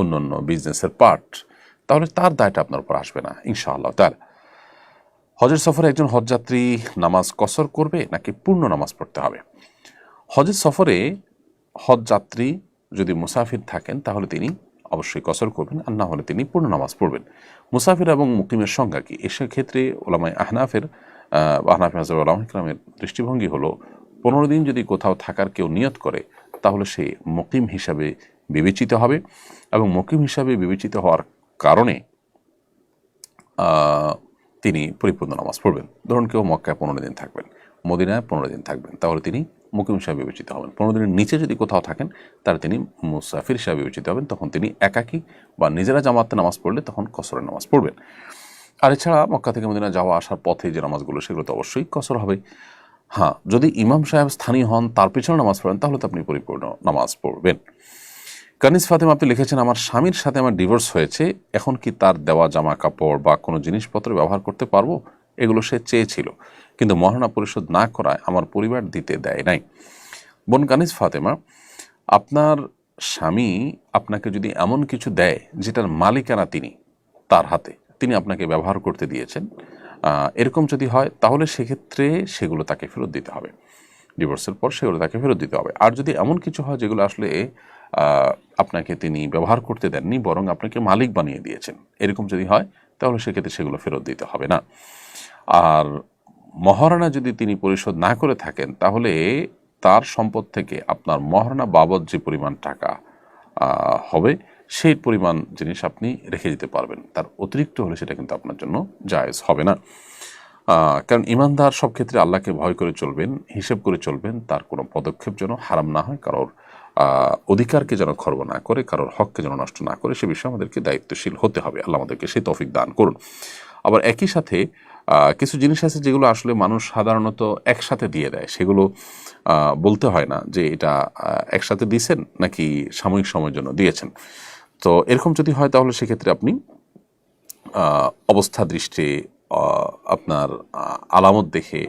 অন্য বিজনেসের পার্ট, তাহলে তার দায়টা আপনার উপর আসবে না ইনশাআল্লাহ তাআলা। হজের সফরে একজন হজযাত্রী নামাজ কসর করবে নাকি পূর্ণ নামাজ পড়তে হবে? হজের সফরে হজযাত্রী যদি মুসাফির থাকেন তাহলে তিনি অবশ্যই কসর করবেন, আর না হলে তিনি পূর্ণ নামাজ পড়বেন। মুসাফির এবং মুকিমের সংজ্ঞা কি? এসব ক্ষেত্রে ওলামায়ে আহনাফের মাযহাব ওলামায়ে কেরামের দৃষ্টিভঙ্গি হলো 15 দিন যদি কোথাও থাকার কেউ নিয়ত করে তাহলে সে মুকিম হিসাবে বিবেচিত হবে, এবং মুকিম হিসাবে বিবেচিত হওয়ার কারণে তিনি পরিপূর্ণ নামাজ পড়বেন। ধরুন কেউ মক্কায় 15 দিন থাকবেন, মদিনায় 15 দিন থাকবেন, তাহলে তিনি মুকিম হিসাবে বিবেচিত হবেন। 15 দিনের নিচে যদি কোথাও থাকেন তাহলে তিনি মুসাফির হিসাবে বিবেচিত হবেন, তখন তিনি একাকী বা নিজেরা জামাতে নামাজ পড়লে তখন কসরের নামাজ পড়বেন। আর এছাড়া মক্কা থেকে মদিনা যাওয়া আসার পথে যে নামাজগুলো সেগুলো তো অবশ্যই কসর হবে। হ্যাঁ, যদি ইমাম সাহেব স্থানীয় হন, তার পেছনে নামাজ পড়েন, তাহলে তো আপনি পরিপূর্ণ নামাজ পড়বেন। কানিস ফাতেমা আপনি লিখেছেন, আমার স্বামীর সাথে আমার ডিভোর্স হয়েছে, এখন কি তার দেওয়া জামা কাপড় বা কোনো জিনিসপত্র ব্যবহার করতে পারবো? এগুলো সে চেয়েছিল, কিন্তু মহারণা পরিশোধ না করায় আমার পরিবার দিতে দেয় নাই। বোন কানিস ফাতেমা, আপনার স্বামী আপনাকে যদি এমন কিছু দেয় যেটার মালিকানা তিনি, তার হাতে, তিনি আপনাকে ব্যবহার করতে দিয়েছেন, এরকম যদি হয় তাহলে সেক্ষেত্রে সেগুলো তাকে ফেরত দিতে হবে। ডিভোর্সের পর সেগুলো তাকে ফেরত দিতে হবে। আর যদি এমন কিছু হয় যেগুলো আসলে আপনাকে তিনি ব্যবহার করতে দেননি, বরং আপনাকে মালিক বানিয়ে দিয়েছেন, এরকম যদি হয় তাহলে সেক্ষেত্রে সেগুলো ফেরত দিতে হবে না। আর মহারণা যদি তিনি পরিশোধ না করে থাকেন তাহলে তার সম্পদ থেকে আপনার মহারণা বাবদ যে পরিমাণ টাকা হবে সেই পরিমাণ জিনিস আপনি রেখে দিতে পারবেন, তার অতিরিক্ত হলে সেটা কিন্তু আপনার জন্য জায়েজ হবে না। কারণ ইমানদার সব ক্ষেত্রে আল্লাহকে ভয় করে চলবেন, হিসেব করে চলবেন, তার কোনো পদক্ষেপ যেন হারাম না হয়, কারোর অধিকারকে যেন খর্ব না করে, কারোর হককে যেন নষ্ট না করে, সে বিষয়ে আমাদেরকে দায়িত্বশীল হতে হবে। আল্লাহ আমাদেরকে সেই তৌফিক দান করুন। আবার একই সাথে কিছু জিনিস আছে যেগুলো আসলে মানুষ সাধারণত একসাথে দিয়ে দেয়, সেগুলো বলতে হয় না যে এটা একসাথে দিয়েছেন নাকি সাময়িক সময়ের জন্য দিয়েছেন। তো এরকম যদি হয় তাহলে সেক্ষেত্রে আপনি অবস্থা দৃষ্টি আপনার আলামত দেখে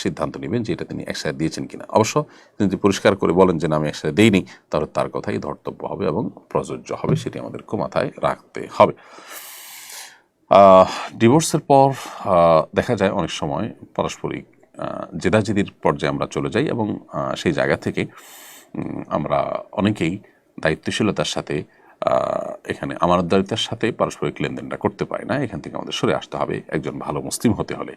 সিদ্ধান্ত নেবেন যে এটা তিনি একসাথে দিয়েছেন কিনা। অবশ্য তিনি যদি পরিষ্কার করে বলেন যে না আমি একসাথে দেইনি, তাহলে তার কথাই ধর্তব্য হবে এবং প্রযোজ্য হবে, সেটি আমাদেরকে মাথায় রাখতে হবে। ডিভোর্সের পর দেখা যায় অনেক সময় পারস্পরিক জেদাজেদির পর্যায়ে আমরা চলে যাই, এবং সেই জায়গা থেকে আমরা অনেকেই দায়িত্বশীলতার সাথে এখানে আমানতদারিতার সাথে পারস্পরিক লেনদেনটা করতে পারি না। এখান থেকে আমাদের সরে আসতে হবে একজন ভালো মুসলিম হতে হলে।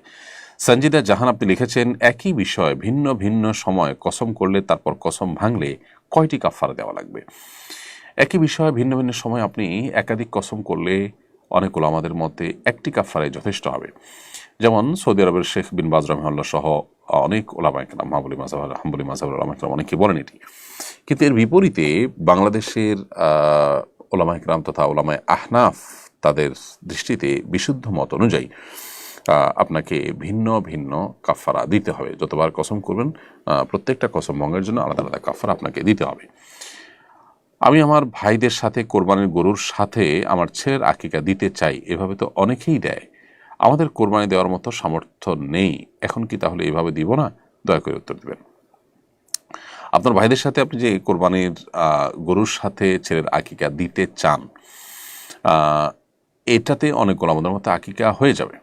সঞ্জিদা জাহান আপনি লিখেছেন, একই বিষয় ভিন্ন ভিন্ন সময় কসম করলে তারপর কসম ভাঙলে কয়টি কাফারা দেওয়া লাগবে? একই বিষয় ভিন্ন ভিন্ন সময় আপনি একাধিক কসম করলে অনেক ওলামাদের মধ্যে একটি কাফারাই যথেষ্ট হবে। যেমন সৌদি আরবের শেখ বিন বাজ রাহিমাহুল্লাহ সহ অনেক ওলামায়ে কেরাম, হাম্বলি মাযহাবের ওলামায়ে কেরাম অনেকে বলেন এটি। কিন্তু এর বিপরীতে বাংলাদেশের ওলামায়ে কেরাম তথা ওলামায়ে আহনাফ তাদের দৃষ্টিতে বিশুদ্ধ মত অনুযায়ী আপনাকে ভিন্ন ভিন্ন কাফারা দিতে হবে। যতবার কসম করবেন প্রত্যেকটা কসম ভঙ্গের জন্য আলাদা আলাদা কাফারা আপনাকে দিতে হবে। আমি আমার ভাইদের সাথে কোরবানির গরুর সাথে আমার ছেলের আকিকা দিতে চাই, এভাবে তো অনেকেই দেয়, আমাদের কোরবানি দেওয়ার মতো সামর্থ্য নেই, এখন কি তাহলে এভাবে দিব না? দয়া করে উত্তর দেবেন। আপনার ভাইদের সাথে আপনি যে কোরবানির গরুর সাথে ছেলের আকিকা দিতে চান, এটাতে অনেক ওলামাদের মতো আকিকা হয়ে যাবে,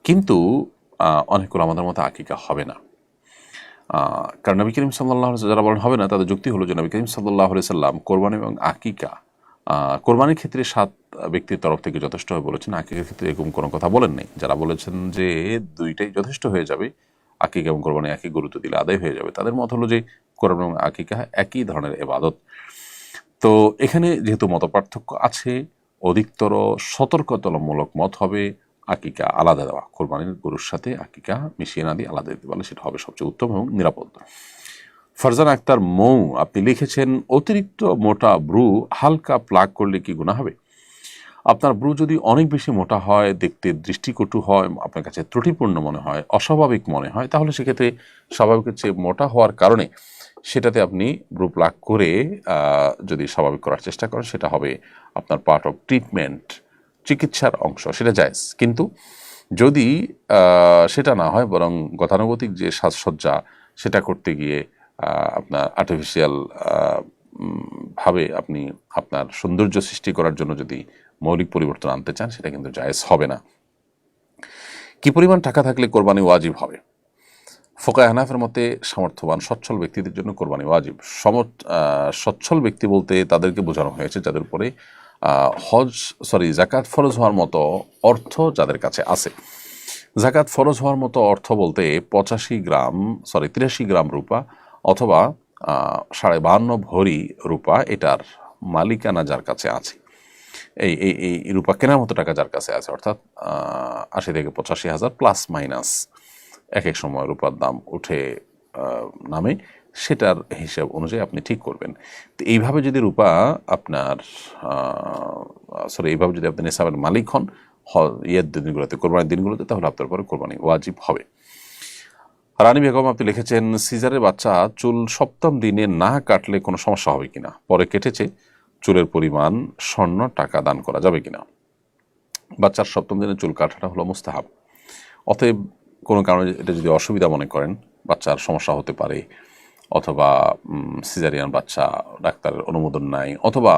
কিন্তু অনেক ওলামাদের মতো আকিকা হবে না। কারণ নবী করিম সাল্লাল্লাহু আলাইহি ওয়াসাল্লাম যারা বলেন হবে না, তাদের যুক্তি হলো যে নবী করিম সাল্লাল্লাহু আলাইহি ওয়াসাল্লাম কোরবানি এবং আকিকা, কোরবানির ক্ষেত্রে 7 ব্যক্তির তরফ থেকে যথেষ্ট হয়ে বলেছেন, আকিকার ক্ষেত্রে এরকম কোনো কথা বলেন নেই। যারা বলেছেন যে দুইটাই যথেষ্ট হয়ে যাবে, আকিকা এবং কোরবানি একই গুরুত্ব দিলে আদায় হয়ে যাবে, তাদের মত হলো যে কোরবানি এবং আকিকা একই ধরনের ইবাদত। তো এখানে যেহেতু মতপার্থক্য আছে, অধিকতর সতর্কতামূলক মত হবে আকিকা আলাদা দেওয়া, কোরবানির গরুর সাথে আকিকা মিশিয়ে না দিয়ে আলাদা দিতে পারলে সেটা হবে সবচেয়ে উত্তম এবং নিরাপদ। ফারজান আক্তার মৌ, আপনি লিখেছেন অতিরিক্ত মোটা ব্রু হালকা প্লাগ করলে কি গুনাহ হবে? আপনার ব্রু যদি অনেক বেশি মোটা হয়, দেখতে দৃষ্টিকটু হয়, আপনার কাছে ত্রুটিপূর্ণ মনে হয়, অস্বাভাবিক মনে হয়, তাহলে সেক্ষেত্রে স্বাভাবিকের চেয়ে মোটা হওয়ার কারণে সেটাতে আপনি ব্রু প্লাগ করে যদি স্বাভাবিক করার চেষ্টা করেন, সেটা হবে আপনার পার্ট অফ ট্রিটমেন্ট, চিকিৎসার অংশ, সেটা জায়েজ। কিন্তু যদি সেটা না হয়, বরং গতানুগতিক যে সাজসজ্জা সেটা করতে গিয়ে আপনার আর্টিফিশিয়াল ভাবে আপনি আপনার সৌন্দর্য সৃষ্টি করার জন্য যদি মৌলিক পরিবর্তন আনতে চান, সেটা কিন্তু জায়েজ হবে না। কি পরিমাণ টাকা থাকলে কোরবানি ওয়াজিব হবে? ফোকায়ে হানাফের মতে সামর্থ্যবান সচ্ছল ব্যক্তিদের জন্য কোরবানি ওয়াজিব। সচ্ছল ব্যক্তি বলতে তাদেরকে বোঝানো হয়েছে যাদের উপরে জাকাত ফরজ হওয়ার মতো অর্থ যাদের কাছে আছে। জাকাত ফরজ হওয়ার মতো অর্থ বলতে 83 গ্রাম রূপা অথবা 52.5 ভরি রূপা, এটার মালিকানা যার কাছে আছে, এই এই এই রূপা কেনার মতো টাকা যার কাছে আছে, অর্থাৎ 80 থেকে 85 হাজার প্লাস মাইনাস এক এক সময় রূপার দাম উঠে নামে, সেটার হিসাব অনুযায়ী আপনি ঠিক করবেন। তো এইভাবে যদি রূপা আপনার এইভাবে যদি আপনি নিসাবের মালিক হন ইয়ের দিনগুলোতে, কোরবানির দিনগুলোতে, তাহলে আপনার পরে কোরবানি ওয়াজিব হবে। রানী বেগম, আপনি লিখেছেন সিজারের বাচ্চা চুল 7ম দিনে না কাটলে কোনো সমস্যা হবে কিনা, পরে কেটেছে, চুলের পরিমাণ স্বর্ণ টাকা দান করা যাবে কিনা? বাচ্চার 7ম দিনে চুল কাটাটা হলো মুস্তাহাব। অতএব কোনো কারণে এটা যদি অসুবিধা মনে করেন, বাচ্চার সমস্যা হতে পারে, অথবা সিজারিয়ান বাচ্চা, ডাক্তারের অনুমোদন নাই, অথবা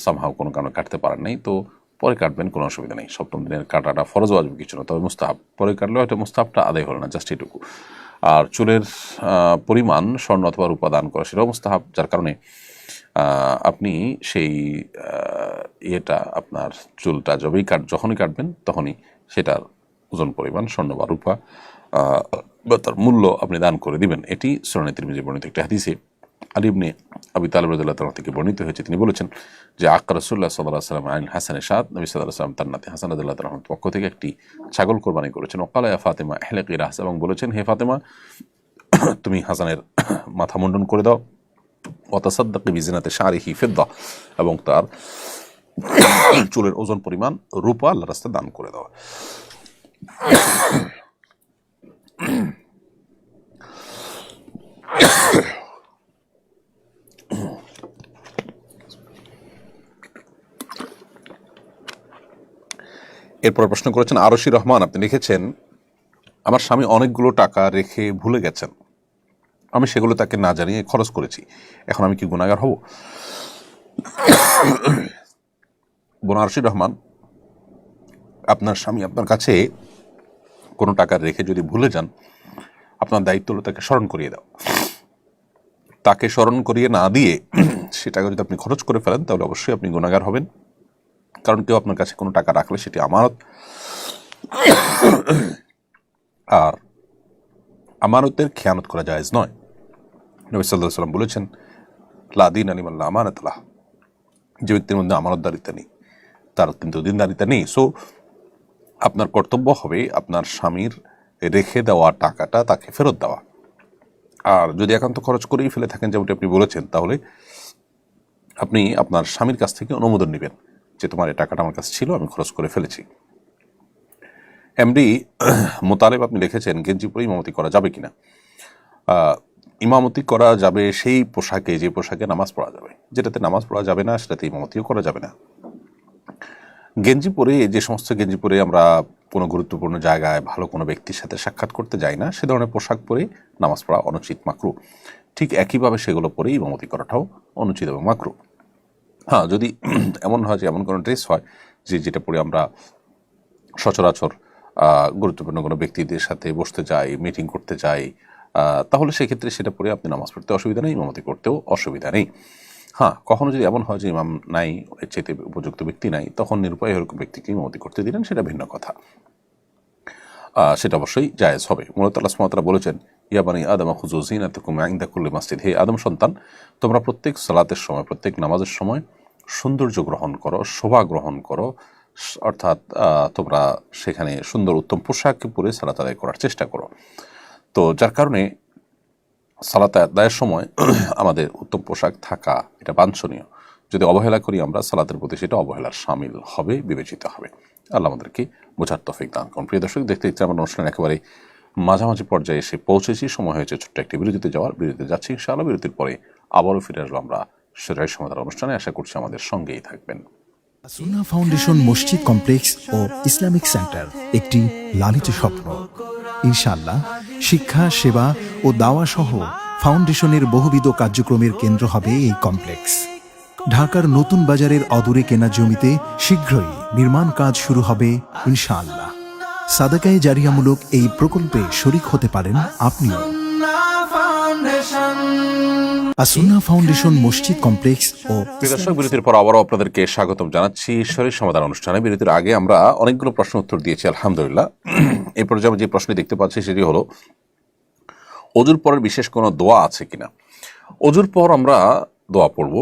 সামহাও কোনো কারণে কাটতে পারেন নাই, তো পরে কাটবেন, কোনো অসুবিধা নেই। 7ম দিনের কাটাটা ফরজ ওয়াজিব কিছু না, তবে মুস্তাহাব, পরে কাটলেও হয়তো মুস্তাহাবটা আদায় হলো না, জাস্ট এটুকু। আর চুলের পরিমাণ স্বর্ণ অথবা রূপা দান করা সেটাও মুস্তাহাব, যার কারণে আপনি সেই ইয়েটা আপনার চুলটা যখনই কাটবেন তখনই সেটার ওজন পরিমাণ স্বর্ণ বা রূপা বা তার মূল্য আপনি দান করে দিবেন। এটি সুনানে তিরমিজি বর্ণিত একটি হাদিসে আলী ইবনে আবি তালিব রাদিয়াল্লাহু তাআলা থেকে বর্ণিত হয়েছে। তিনি বলেছেন যে রাসূলুল্লাহ সাল্লাল্লাহু আলাইহি ওয়াসাল্লাম আন হাসানের সাদ, নবী সাল্লাল্লাহু আলাইহি ওয়াসাল্লাম তার নাতি হাসান রাদিয়াল্লাহু তাআলার পক্ষ থেকে একটি ছাগল কোরবানি করেছেন। ওয়াকালা ইয়া ফাতেমা ইহলিকি রাস, এবং বলেছেন, হে ফাতেমা, তুমি হাসানের মাথা মুন্ডন করে দাও, ওয়া তাসাদ্দাকি বিজিনাতি শারিহি ফিদ্দা, এবং তার চুলের ওজন পরিমাণ রূপা আল্লাহর রাস্তায় দান করে দাও। এরপর প্রশ্ন করেছেন আরশি রহমান, আপনি লিখেছেন, আমার স্বামী অনেকগুলো টাকা রেখে ভুলে গেছেন, আমি সেগুলো তাকে না জানিয়ে খরচ করেছি, এখন আমি কি গুনাহগার হব? বোন আরশি রহমান, আপনার স্বামী আপনার কাছে কোনো টাকা রেখে যদি ভুলে যান, আপনার দায়িত্ব হলো তাকে স্মরণ করিয়ে দাও। তাকে স্মরণ করিয়ে না দিয়ে সেটাকে যদি আপনি খরচ করে ফেলেন, তাহলে অবশ্যই আপনি গুনাহগার হবেন। কারণ কেউ আপনার কাছে কোনো টাকা রাখলে সেটি আমানত, আর আমানতের খেয়ানত করা জায়েজ নয়। নবী সাল্লাল্লাহু আলাইহি ওয়াসাল্লাম বলেছেন, লা দীনা লিমান লা আমানাতা লাহু, যে ব্যক্তির মধ্যে আমানতদারিতা নেই তার কিন্তু দিনদারিতা নেই। সো আপনার কর্তব্য হবে আপনার স্বামীর রেখে দেওয়া টাকাটা তাকে ফেরত দেওয়া। আর যদি একান্ত খরচ করেই ফেলে থাকেন, যেমনটি আপনি বলেছেন, তাহলে আপনি আপনার স্বামীর কাছ থেকে অনুমোদন নেবেন যে তোমার এই টাকাটা আমার কাছে ছিল, আমি খরচ করে ফেলেছি। এমডি মোতালেব, আপনি লিখেছেন, গেঞ্জি পরে ইমামতি করা যাবে কিনা? ইমামতি করা যাবে সেই পোশাকে যে পোশাকে নামাজ পড়া যাবে। যেটাতে নামাজ পড়া যাবে না সেটাতে ইমামতিও করা যাবে না। গেঞ্জি পরে, যে সমস্ত গেঞ্জি পরে আমরা কোনো গুরুত্বপূর্ণ জায়গায় ভালো কোনো ব্যক্তির সাথে সাক্ষাৎ করতে যাই না, সে ধরনের পোশাক পরে নামাজ পড়া অনুচিত, মাকরুহ। ঠিক একইভাবে সেগুলো পরে ইমামতি করাটাও অনুচিত এবং মাকরুহ। হ্যাঁ, যদি এমন হয় যে এমন কোনো ড্রেস হয় যেটা পরে আমরা সচরাচর গুরুত্বপূর্ণ কোনো ব্যক্তিদের সাথে বসতে যাই, মিটিং করতে যাই, তাহলে সেক্ষেত্রে সেটা পরে আপনি নামাজ পড়তে অসুবিধা নেই, ইমামতি করতেও অসুবিধা নেই। হ্যাঁ, কখনো যদি এমন হয় যে ইমাম নাই, এর চাইতে উপযুক্ত ব্যক্তি নাই, তখন নিরুপায় এরকম ব্যক্তিকে ইমামতি করতে দিলেন, সেটা ভিন্ন কথা, সেটা অবশ্যই জায়েজ হবে। মূলত আল্লাহ সুবহানাহু ওয়া তাআলা বলেছেন, ইয়া বানি আদম খুযু যিনাতাকুম ইনদা কুল্লি মসজিদ, হে আদম সন্তান, তোমরা প্রত্যেক সালাতের সময়, প্রত্যেক নামাজের সময় সৌন্দর্য গ্রহণ করো, শোভা গ্রহণ করো, অর্থাৎ তোমরা সেখানে সুন্দর উত্তম পোশাক পরে সালাত আদায় করার চেষ্টা করো। তো যার কারণে সালাত আদায়ের সময় আমাদের উত্তম পোশাক থাকা এটা বাঞ্ছনীয়। যদি অবহেলা করি আমরা সালাতের প্রতি, সেটা অবহেলার শামিল হবে, বিবেচিত হবে। আল্লাহ আমাদেরকে বোঝার তৌফিক দান করুন। প্রিয় দর্শক, দেখতে ইচ্ছে আমার অনুষ্ঠান একেবারে মাঝামাঝি পর্যায়ে এসে পৌঁছেছি। সময় হয়েছে ছোট্ট একটি বিরতিতে যাওয়ার। বিরতিতে যাচ্ছি ইনশাআল্লাহ। বিরতির পরে আবারও ফিরে আসবো আমরা সেরাই সমাধান অনুষ্ঠানে। আশা করছি আমাদের সঙ্গেই থাকবেন। সুন্নাহ ফাউন্ডেশন মসজিদ কমপ্লেক্স ও ইসলামিক সেন্টার একটি লালিত স্বপ্ন। ইনশাআল্লাহ শিক্ষা, সেবা ও দাওয়া সহ ফাউন্ডেশনের বহুবিধ কার্যক্রমের কেন্দ্র হবে এই কমপ্লেক্স। ঢাকার নতুন বাজারের অদূরে কেনা জমিতে শীঘ্রই নির্মাণ কাজ শুরু হবে ইনশাআল্লাহ। সাদাকায়ে জারিয়ামূলক এই প্রকল্পে শরীক হতে পারেন আপনিও। সুন্নাহ ফাউন্ডেশন মসজিদ কমপ্লেক্স ও দর্শক, বিরতির পর আবারও আপনাদেরকে স্বাগতম জানাচ্ছি শরীর সমাধান অনুষ্ঠানে। বিরতির আগে আমরা অনেকগুলো প্রশ্ন উত্তর দিয়েছি আলহামদুলিল্লাহ। এই পর্যায়ে আমরা যে প্রশ্নটি দেখতে পাচ্ছি সেটি হলো, অজুর পরের বিশেষ কোনো দোয়া আছে কিনা। অজুর পর আমরা দোয়া পড়ব,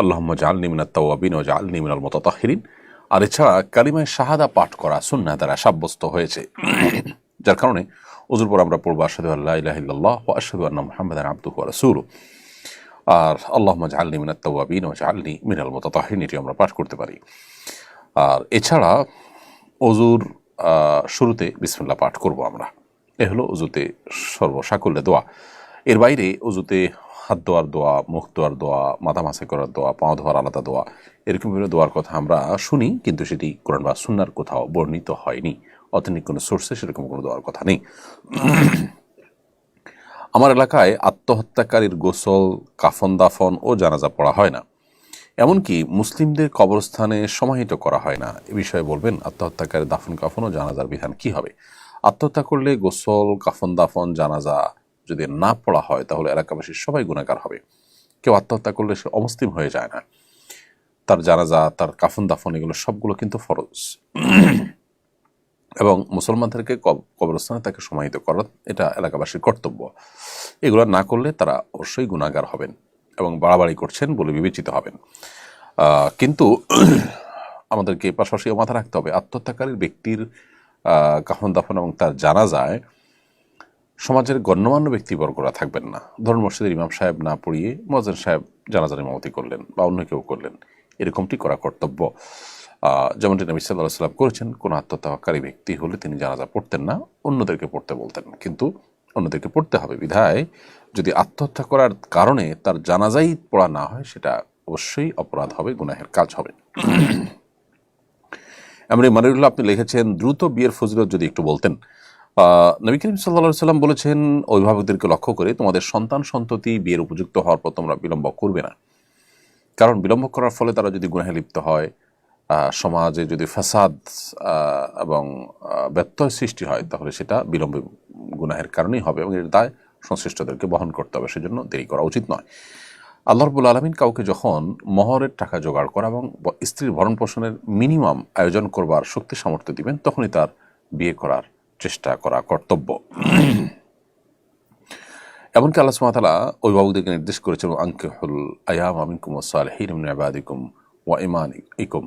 আল্লাহুম্মা জাআলনি মিনাত তাওয়াবিন ওয়া জাআলনি মিনাল মুতাতাহহিরিন। আর এছাড়া কালিমায়ে শাহাদা পাঠ করা সুন্নাহ দ্বারা সাব্যস্ত হয়েছে, যার কারণে অজুর পর আমরা পড়ব আশহাদু আল্লা ইলাহা ইল্লাল্লাহ ওয়া আশহাদু আন্না মুহাম্মাদান আবদুহু ওয়া রাসূলুহু। আর আল্লাহুম্মা জাআলনি মিনাত তাওয়াবিন ওয়া জাআলনি মিনাল মুতাতাহহিরিন, এটি আমরা পাঠ করতে পারি। আর এছাড়া অজুর শুরুতে বিসমিল্লাহ পাঠ করব আমরা। এ হলো অজুতে সর্বসাকুল্যে দোয়া। এর বাইরে অজুতে হাত ধোয়ার দোয়া, মুখ ধোয়ার দোয়া, মাথা মাসাই করার দোয়া, পাও ধোয়ার আলাদা দোয়া, এরকম বিভিন্ন দোয়ার কথা আমরা শুনি, কিন্তু সেটি কোরআন বা সুন্নাহর কোথাও বর্ণিত হয়নি। অথেন্টিক কোনো সোর্সে সেরকম কোনো দোয়ার কথা নেই। আমার এলাকায় আত্মহত্যাকারীর গোসল, কাফন দাফন ও জানাজা পড়া হয় না, এমনকি মুসলিমদের কবরস্থানে সমাহিত করা হয় না। এ বিষয়ে বলবেন, আত্মহত্যাকারীর দাফন কাফন ও জানাজার বিধান কি হবে। আত্মহত্যা করলে গোসল, কাফন দাফন, জানাজা যদি না পড়া হয় তাহলে এলাকাবাসীর সবাই গুনাহগার হবে। কেউ আত্মহত্যা করলে সে অমুসলিম হয়ে যায় না। তার জানাজা, তার কাফন দাফন, এগুলো সবগুলো কিন্তু ফরজ, এবং মুসলমানদেরকে কবরস্থানে তাকে সমাহিত করা এটা এলাকাবাসীর কর্তব্য। এগুলো না করলে তারা অবশ্যই গুনাহগার হবেন এবং বাড়াবাড়ি করছেন বলে বিবেচিত হবেন। কিন্তু আমাদেরকে পাশাপাশি মাথা রাখতে হবে, আত্মহত্যাকারীর ব্যক্তির কাফন দাফন এবং তার জানাজায় সমাজের গণ্যমান্য ব্যক্তিবর্গরা থাকবেন না। ধরুন মসজিদের ইমাম সাহেব না পড়িয়ে মুয়াজ্জিন সাহেব জানাজার ইমামতি করলেন বা অন্য কেউ করলেন, এরকমটি করা কর্তব্য। যেমনটি নবী সাল্লাল্লাহু আলাইহি ওয়াসাল্লাম করেছেন, কোনো আত্মহত্যাকারী ব্যক্তি হলে তিনি জানাজা পড়তেন না, অন্যদেরকে পড়তে বলতেন। কিন্তু অন্যদেরকে পড়তে হবে বিধায় যদি আত্মহত্যা করার কারণে তার জানাজাই পড়া না হয়, সেটা অবশ্যই অপরাধ হবে, গুনাহের কাজ হবে। এমনি মানিরুল্লাহ আপনি লিখেছেন, দ্রুত বিয়ের ফজিলত যদি একটু বলতেন। নবী করিম সাল্লাল্লাহু আলাইহি ওয়াসাল্লাম বলেছেন, অভিভাবকদেরকে লক্ষ্য করে, তোমাদের সন্তান সন্ততি বিয়ের উপযুক্ত হওয়ার পর তোমরা বিলম্ব করবে না। কারণ বিলম্ব করার ফলে তারা যদি গুনাহে লিপ্ত হয়, সমাজে যদি ফাসাদ এবং ব্যত্যয় সৃষ্টি হয়, তাহলে সেটা বিলম্বে গুনাহের কারণেই হবে এবং এর দায় সংশ্লিষ্টদেরকে বহন করতে হবে। সেজন্য দেরি করা উচিত নয়। আল্লাহ রাব্বুল আলামিন কাউকে যখন মহরের টাকা জোগাড় করা এবং স্ত্রীর ভরণ পোষণের মিনিমাম আয়োজন করবার শক্তি সামর্থ্য দিবেন, তখনই তার বিয়ে করার চেষ্টা করা কর্তব্য। এমনকি আল্লাহ সুবহানাহু ওয়া তাআলা অভিভাবকদেরকে নির্দেশ করেছেন, আনকিহুল আয়ামা মিনকুম ওয়াস-সালিহিন মিন ইবাদিকুম ওয়া ইমানিকুম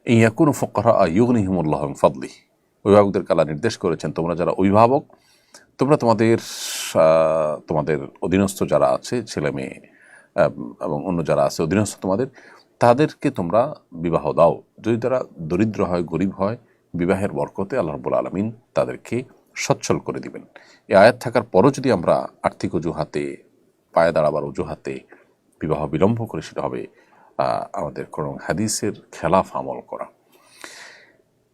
ইন ইয়াকুনু ফুকারা ইউগনিহিমুল্লাহু মিন ফাদলিহি। অভিভাবকদেরকে আল্লাহ নির্দেশ করেছেন, তোমরা যারা অভিভাবক, তোমরা তোমাদের অধীনস্থ যারা আছে, ছেলে মেয়ে এবং অন্য যারা আছে অধীনস্থ তোমাদের, তাদেরকে তোমরা বিবাহ দাও। যদি তারা দরিদ্র হয়, গরিব হয়, বিবাহের বরকতে আল্লাহ রাব্বুল আলামিন তাদেরকে সচ্ছল করে দিবেন। এই আয়াত থাকার পরও যদি আমরা আর্থিক অজুহাতে, পায়ে দাঁড়াবার অজুহাতে বিবাহ বিলম্ব করে, সেটা হবে আমাদের কোনো হাদিসের খেলাফ আমল করা।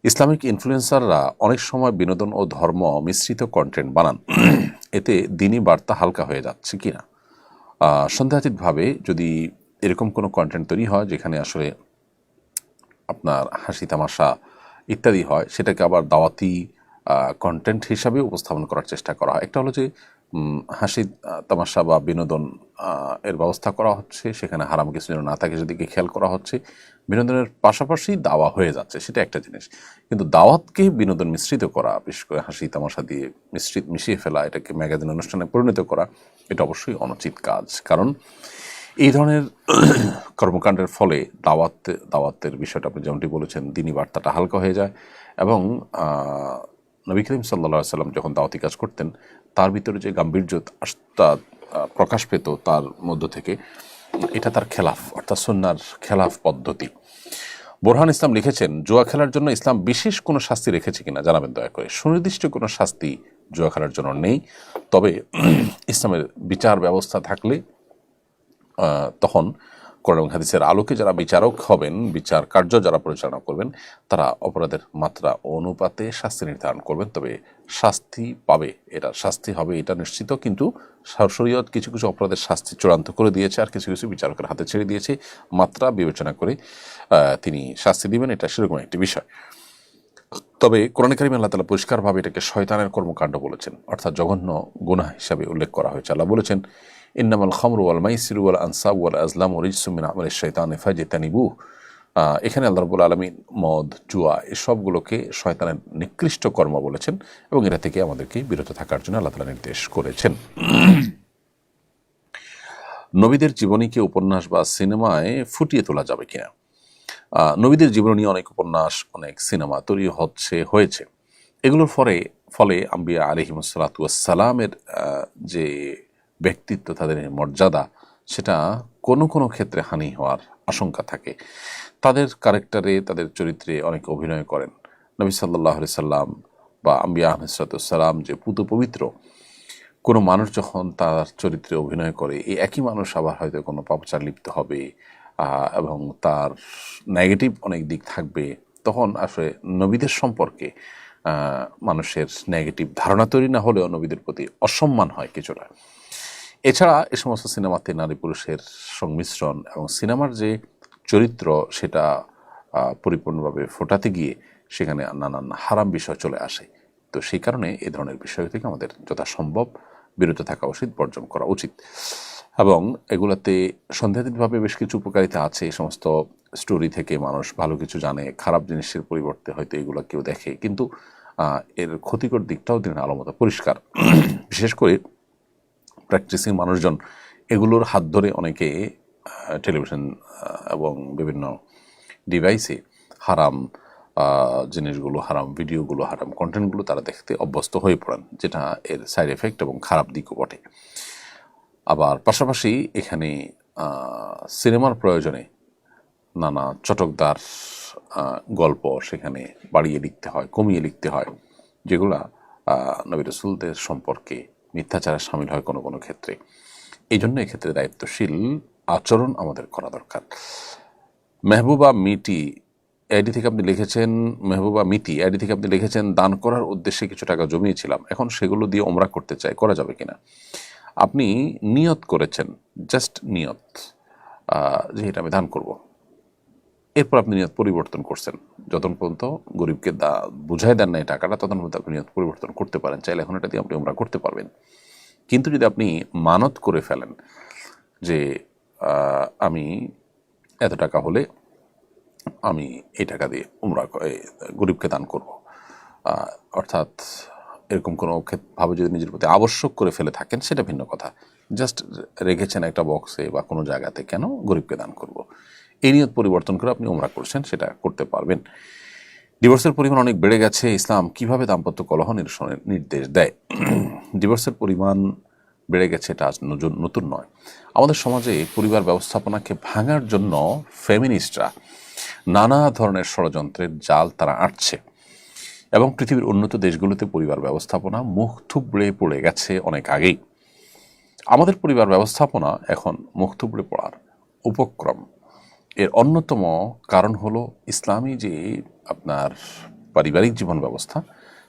ইসলামিক ইনফ্লুয়েন্সাররা অনেক সময় বিনোদন ও ধর্ম মিশ্রিত কন্টেন্ট বানান, এতে দিনী বার্তা হালকা হয়ে যাচ্ছে কিনা। সন্দেহাতীতভাবে যদি এরকম কোনো কন্টেন্ট তৈরি হয় যেখানে আসলে আপনার হাসি তামাশা ইত্যাদি হয়, সেটাকে আবার দাওয়াতি কন্টেন্ট হিসাবে উপস্থাপন করার চেষ্টা করা হয়। একটা হলো যে হাসি তামাশা বা বিনোদন এর ব্যবস্থা করা হচ্ছে, সেখানে হারাম কিছু যেন না থাকে সেদিকে খেয়াল করা হচ্ছে, বিনোদনের পাশাপাশি দাওয়া হয়ে যাচ্ছে, সেটা একটা জিনিস। কিন্তু দাওয়াতকে বিনোদন মিশ্রিত করা, বিশেষ করে হাসি তামাশা দিয়ে মিশিয়ে ফেলা, এটাকে ম্যাগাজিন অনুষ্ঠানে পরিণত করা, এটা অবশ্যই অনুচিত কাজ। কারণ এই ধরনের কর্মকাণ্ডের ফলে দাওয়াতের বিষয়টা আপনি যেমনটি বলেছেন, দিনী বার্তাটা হালকা হয়ে যায়। এবং নবী করিম সাল্লাল্লাহু আলাইহি সাল্লাম যখন দাওয়াতি কাজ করতেন, তার ভিতরে যে গাম্ভীর্য প্রকাশ পেত তার মধ্য থেকে, এটা তার খেলাফ, অর্থাৎ সুন্নাহর খেলাফ পদ্ধতি। বোরহান ইসলাম লিখেছেন, জুয়া খেলার জন্য ইসলাম বিশেষ কোনো শাস্তি রেখেছে কিনা জানাবেন দয়া করে। সুনির্দিষ্ট কোনো শাস্তি জুয়া খেলার জন্য নেই, তবে ইসলামের বিচার ব্যবস্থা থাকলে তখন কোরআন এবং হাদিসের আলোকে যারা বিচারক হবেন, বিচার কার্য যারা পরিচালনা করবেন, তারা অপরাধের মাত্রা অনুপাতে শাস্তি নির্ধারণ করবেন। তবে শাস্তি পাবে, এটা শাস্তি হবে এটা নিশ্চিত। কিন্তু শরীয়ত কিছু কিছু অপরাধের শাস্তি চূড়ান্ত করে দিয়েছে, আর কিছু কিছু বিচারকের হাতে ছেড়ে দিয়েছে, মাত্রা বিবেচনা করে তিনি শাস্তি দিবেন, এটা সেরকম একটি বিষয়। তবে কোরআনে কারিমে আল্লাহ তাআলা পরিষ্কারভাবে এটাকে শয়তানের কর্মকাণ্ড বলেছেন, অর্থাৎ জঘন্য গুনাহ হিসাবে উল্লেখ করা হয়েছে। আল্লাহ বলেছেন, ইন্নামাল খামরু ওয়াল মাইসিরু ওয়াল আনসাবু ওয়াল আজলামু রিজসুম মিন আমালিশ শাইতানি ফাজতানিবুহু। এখানে আল্লাহ রাব্বুল আলামিন মদ, জুয়া এসবগুলোকে শয়তানের নিকৃষ্ট কর্ম বলেছেন, এবং এটা থেকে আমাদেরকে বিরত থাকার জন্য আল্লাহ তাআলা নির্দেশ করেছেন। নবীদের জীবনীকে উপন্যাস বা সিনেমায় ফুটিয়ে তোলা যাবে কিনা? নবীদের জীবনী নিয়ে অনেক উপন্যাস, অনেক সিনেমা তৈরি হয়েছে। এগুলোর ফলে আম্বিয়া আলাইহিমুসসালাতু ওয়াসসালামের যে ব্যক্তিত্ব, তাদের মর্যাদা, সেটা কোনো কোনো ক্ষেত্রে হানি হওয়ার আশঙ্কা থাকে। তাদের ক্যারেক্টারে, তাদের চরিত্রে অনেক অভিনয় করেন। নবী সাল্লাল্লাহু আলাইহি সাল্লাম বা আম্বিয়া আলাইহিসসালাম যে পুত পবিত্র, কোনো মানুষ যখন তার চরিত্রে অভিনয় করে, এই একই মানুষ আবার হয়তো কোনো পাপাচার লিপ্ত হবে এবং তার নেগেটিভ অনেক দিক থাকবে, তখন আসলে নবীদের সম্পর্কে মানুষের নেগেটিভ ধারণা তৈরি না হলেও নবীদের প্রতি অসম্মান হয় কিছুটা। এছাড়া এ সমস্ত সিনেমাতে নারী পুরুষের সংমিশ্রণ এবং সিনেমার যে চরিত্র সেটা পরিপূর্ণভাবে ফোটাতে গিয়ে সেখানে নানান হারাম বিষয় চলে আসে। তো সেই কারণে এই ধরনের বিষয় থেকে আমাদের যথাসম্ভব বিরত থাকা উচিত, বর্জন করা উচিত। এবং এগুলাতে সন্দেহাতীতভাবে বেশ কিছু উপকারিতা আছে। এই সমস্ত স্টোরি থেকে মানুষ ভালো কিছু জানে, খারাপ জিনিসের পরিবর্তে হয়তো এগুলো কেউ দেখে, কিন্তু এর ক্ষতিকর দিকটাও দিনের আলো মতো পরিষ্কার। বিশেষ করে প্র্যাকটিসিং মানুষজন এগুলোর হাত ধরে অনেকে টেলিভিশন এবং বিভিন্ন ডিভাইসে হারাম জিনিসগুলো, হারাম ভিডিওগুলো, হারাম কন্টেন্টগুলো তারা দেখতে অভ্যস্ত হয়ে পড়েন, যেটা এর সাইড এফেক্ট এবং খারাপ দিকও বটে। আবার পাশাপাশি এখানে সিনেমার প্রয়োজনে নানা চটকদার গল্প সেখানে বাড়িয়ে লিখতে হয়, কমিয়ে লিখতে হয়, যেগুলা নবী রাসূলদের সম্পর্কে মিথ্যাচারে শামিল হয় কোনো কোনো ক্ষেত্রে। এই জন্য এক্ষেত্রে দায়িত্বশীল আচরণ আমাদের করা দরকার। মেহবুবা মিটি আইডি থেকে আপনি লিখেছেন, দান করার উদ্দেশ্যে কিছু টাকা জমিয়েছিলাম, এখন সেগুলো দিয়ে ওমরা করতে চাই, করা যাবে কিনা? আপনি নিয়ত করেছেন, জাস্ট নিয়ত যে এটা আমি দান করব, এরপর আপনি নিয়ত পরিবর্তন করছেন। যতক্ষণ পর্যন্ত গরিবকে বুঝাই দেন না এই টাকাটা, ততক্ষণ পর্যন্ত আপনি নিয়ত পরিবর্তন করতে পারেন, চাইলে এখন এটা দিয়ে আপনি ওমরা করতে পারবেন। কিন্তু যদি আপনি মানত করে ফেলেন যে আমি এত টাকা হলে আমি এই টাকা দিয়ে উমরা গরিবকে দান করব, অর্থাৎ এরকম কোনো ভাবে যদি নিজের প্রতি আবশ্যক করে ফেলে থাকেন, সেটা ভিন্ন কথা। জাস্ট রেখেছেন একটা বক্সে বা কোনো জায়গাতে, কেন গরিবকে দান করব, এই নিয়ত পরিবর্তন করে আপনি উমরা করছেন, সেটা করতে পারবেন। ডিভোর্সের পরিমাণ অনেক বেড়ে গেছে, ইসলাম কিভাবে দাম্পত্য কলহ নিরসনের নির্দেশ দেয়? ডিভোর্সের পরিমাণ বেড়ে গেছে, এটা আজ নতুন নয়। আমাদের সমাজে পরিবার ব্যবস্থাপনাকে ভাঙার জন্য ফেমিনিস্টরা নানা ধরনের ষড়যন্ত্রের জাল তারা আঁটছে, এবং পৃথিবীর উন্নত দেশগুলোতে পরিবার ব্যবস্থাপনা মুখ থুবড়ে পড়ে গেছে অনেক আগেই। আমাদের পরিবার ব্যবস্থাপনা এখন মুখ থুবড়ে পড়ার উপক্রম। এর অন্যতম কারণ হলো ইসলামী যে আপনার পারিবারিক জীবন ব্যবস্থা,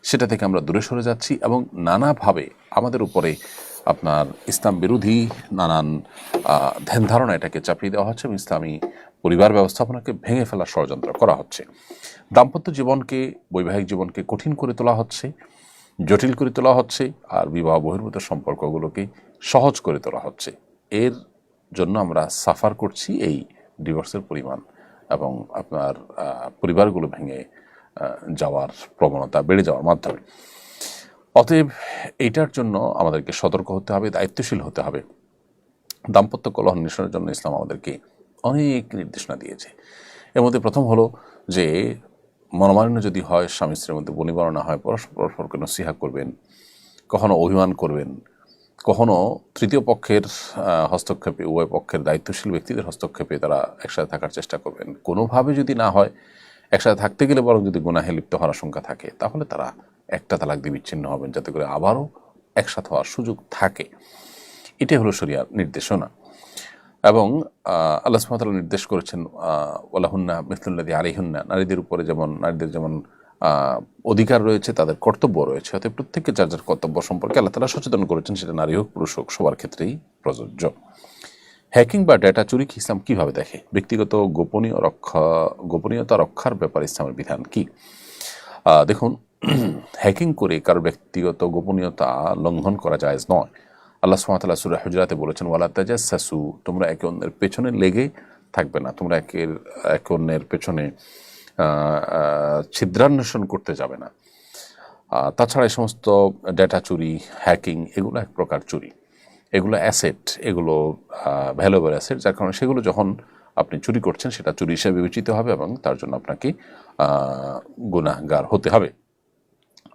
সেটা থেকে আমরা দূরে সরে যাচ্ছি এবং নানাভাবে আমাদের উপরে আপনার ইসলাম বিরোধী নানান ধ্যান ধারণা এটাকে চাপিয়ে দেওয়া হচ্ছে এবং ইসলামী পরিবার ব্যবস্থাপনাকে ভেঙে ফেলার ষড়যন্ত্র করা হচ্ছে। দাম্পত্য জীবনকে, বৈবাহিক জীবনকে কঠিন করে তোলা হচ্ছে, জটিল করে তোলা হচ্ছে, আর বিবাহ বহির্ভূত সম্পর্কগুলোকে সহজ করে তোলা হচ্ছে। এর জন্য আমরা সাফার করছি এই ডিভোর্সের পরিমাণ এবং আপনার পরিবারগুলো ভেঙে যাওয়ার প্রবণতা বেড়ে যাওয়ার মাধ্যমে। অতএব এইটার জন্য আমাদেরকে সতর্ক হতে হবে, দায়িত্বশীল হতে হবে। দাম্পত্য কলহ নিরসনের জন্য ইসলাম আমাদেরকে অনেক নির্দেশনা দিয়েছে। এর মধ্যে প্রথম হলো যে মনোমালিন্য যদি হয়, স্বামী স্ত্রীর মধ্যে বনিবনা হয়, পরস্পরকে নসিহা করবেন, কখনো অভিমান করবেন, কখনো তৃতীয় পক্ষের হস্তক্ষেপে, উভয় পক্ষের দায়িত্বশীল ব্যক্তিদের হস্তক্ষেপে তারা একসাথে থাকার চেষ্টা করবেন। কোনোভাবে যদি না হয়, একসাথে থাকতে গেলে বরং যদি গুনাহে লিপ্ত হওয়ার আশঙ্কা থাকে, তাহলে তারা একটা তালাক দিয়ে বিচ্ছিন্ন হবেন, যাতে করে আবারও একসাথে হওয়ার সুযোগ থাকে। এটাই হলো শরিয়ার নির্দেশনা। এবং আল্লাহ সুবহানাহু ওয়া তাআলা নির্দেশ করেছেন ওয়ালাহুন্না মিসলুল্লাযী আলাইহিন্না, নারীদের উপরে যেমন নারীদের যেমন অধিকার রয়েছে, তাদের কর্তব্য রয়েছে। অতএব প্রত্যেককে যার যার কর্তব্য সম্পর্কে আল্লাহ তাআলা সচেতন করেছেন, সেটা নারী হোক পুরুষ হোক সবার ক্ষেত্রেই প্রযোজ্য। হ্যাকিং বা ডেটা চুরি ইসলাম কিভাবে দেখে? ব্যক্তিগত গোপনীয়তা রক্ষার ব্যাপারে ইসলামের বিধান কি? দেখুন, হ্যাকিং করে কারো ব্যক্তিগত গোপনীয়তা লঙ্ঘন করা জায়েজ নয়। আল্লাহ সুবহানাহু ওয়া তাআলা সূরা হুজুরাতে বলেছেন, ওয়ালা তাজাসসু, তোমরা একে অন্যের পেছনে লেগে থাকবে না, তোমরা একে অন্যের পেছনে ছিদ্রান্বেষণ করতে যাবে না। তাছাড়া এই সমস্ত ডেটা চুরি, হ্যাকিং, এগুলো এক প্রকার চুরি। এগুলো অ্যাসেট, এগুলো ভ্যালুয়েবল অ্যাসেট, যার কারণে সেগুলো যখন আপনি চুরি করছেন সেটা চুরি হিসেবে বিবেচিত হবে এবং তার জন্য আপনাকে গুনাহগার হতে হবে।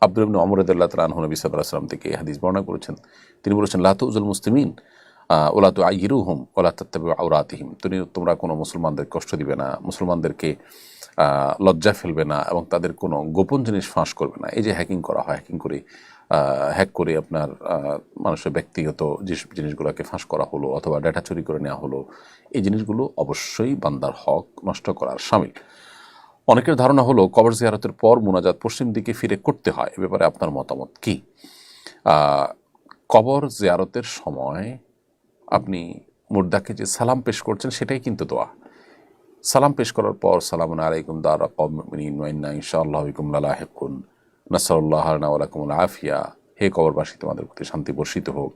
আব্দুল্লাহ ইবনে ওমর রাদিয়াল্লাহু তাআলা আনহু নবী সাল্লাল্লাহু আলাইহি ওয়াসাল্লাম থেকে হাদিস বর্ণনা করেছেন। তিনি বলেছেন, লা তুযুল মুসলিমিন ওয়ালা তুআইরুহুম ওয়ালা তাত্তাবিউ আওরাতিহিম, তোমরা কোনো মুসলমানদের কষ্ট দিবে না, মুসলমানদেরকে লজ্জা ফেলবে না এবং তাদের কোনো গোপন জিনিস ফাঁস করবে না। এই যে হ্যাকিং করা হয়, হ্যাক করে আপনার মানুষের ব্যক্তিগত যে জিনিসগুলোকে ফাঁস করা হলো অথবা ডেটা চুরি করে নেওয়া হলো, এই জিনিসগুলো অবশ্যই বান্দার হক নষ্ট করার শামিল। অনেকের ধারণা হলো কবর জিয়ারতের পর মুনাজাত পশ্চিম দিকে ফিরে করতে হয়। এ ব্যাপারে আপনার মতামত কি? কবর জিয়ারতের সময় আপনি মুর্দাকে যে সালাম পেশ করছেন সেটাই কিন্তু দোয়া। সালাম পেশ করার পর সালামুন আলাইকুম দারা কওমিন মুমিনিন ওয়া ইন্না ইনশাআল্লাহু বিকুম লালাহিকুন নাসাল্লাহু লানা ওয়া লাকুমুল আফিয়া, হে কবরবাসী, তোমাদের প্রতি শান্তি বর্ষিত হোক,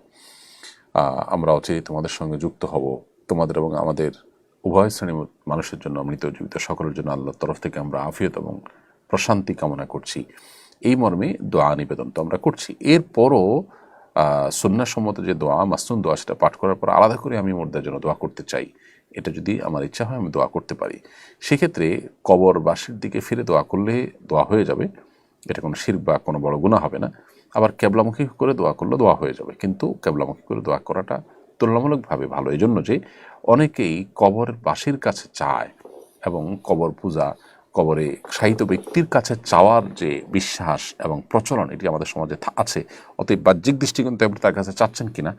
আমরা অচিরে তোমাদের সঙ্গে যুক্ত হব। তোমাদের এবং আমাদের উভয় শ্রেণীর মানুষের জন্য, মৃত জীবিত সকলের জন্য আল্লাহর তরফ থেকে আমরা আফিয়ত এবং প্রশান্তি কামনা করছি। এই মর্মে দোয়া নিবেদন তো আমরা করছি। এরপরও সুন্নাহসম্মত যে দোয়া, মাসনুন দোয়া, সেটা পাঠ করার পর আলাদা করে আমি মুর্দার জন্য দোয়া করতে চাই, এটা যদি আমার ইচ্ছা হয় আমি দোয়া করতে পারি। সেক্ষেত্রে কবরবাসীর দিকে ফিরে দোয়া করলে দোয়া হয়ে যাবে, এটা কোনো শিরক বা কোনো বড় গুনাহ হবে না। আবার কেবলামুখী করে দোয়া করলে দোয়া হয়ে যাবে, কিন্তু কেবলামুখী করে দোয়া করাটা তুলনামূলকভাবে ভালো। এই জন্য যে অনেকেই কবরবাসীর কাছে চায় এবং কবর পূজা, কবরে শায়িত ব্যক্তির কাছে চাওয়ার যে বিশ্বাস এবং প্রচলন, এটি আমাদের সমাজে আছে। অতএব বাহ্যিক দৃষ্টিকোণ থেকে আপনি তার কাছে চাচ্ছেন কিনা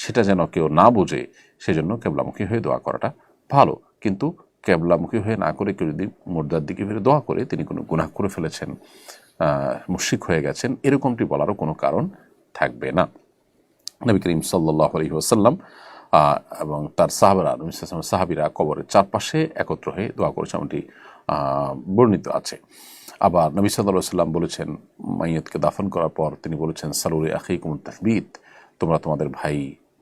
সেটা যেন কেউ না বোঝে, সেজন্য কেবলামুখী হয়ে দোয়া করাটা ভালো। কিন্তু কেবলামুখী হয়ে না করে কেউ যদি মুর্দার দিকে ফিরে দোয়া করে, তিনি কোনো গুনাহ করে ফেলেছেন, মুশরিক হয়ে গেছেন, এরকমটি বলারও কোনো কারণ থাকবে না। নবী করিম সাল্লাল্লাহু আলাইহি ওয়াসাল্লাম এবং তার সাহাবীরা কবরের চারপাশে একত্র হয়ে দোয়া করেছেন, এমনটি বর্ণিত আছে। আবার নবী সাল্লাল্লাহু আলাইহি ওয়াসাল্লাম বলেছেন, মাইয়িতকে দাফন করার পর তিনি বলেছেন, সালুরি আখিকুম তাসবিত, তোমরা তোমাদের ভাই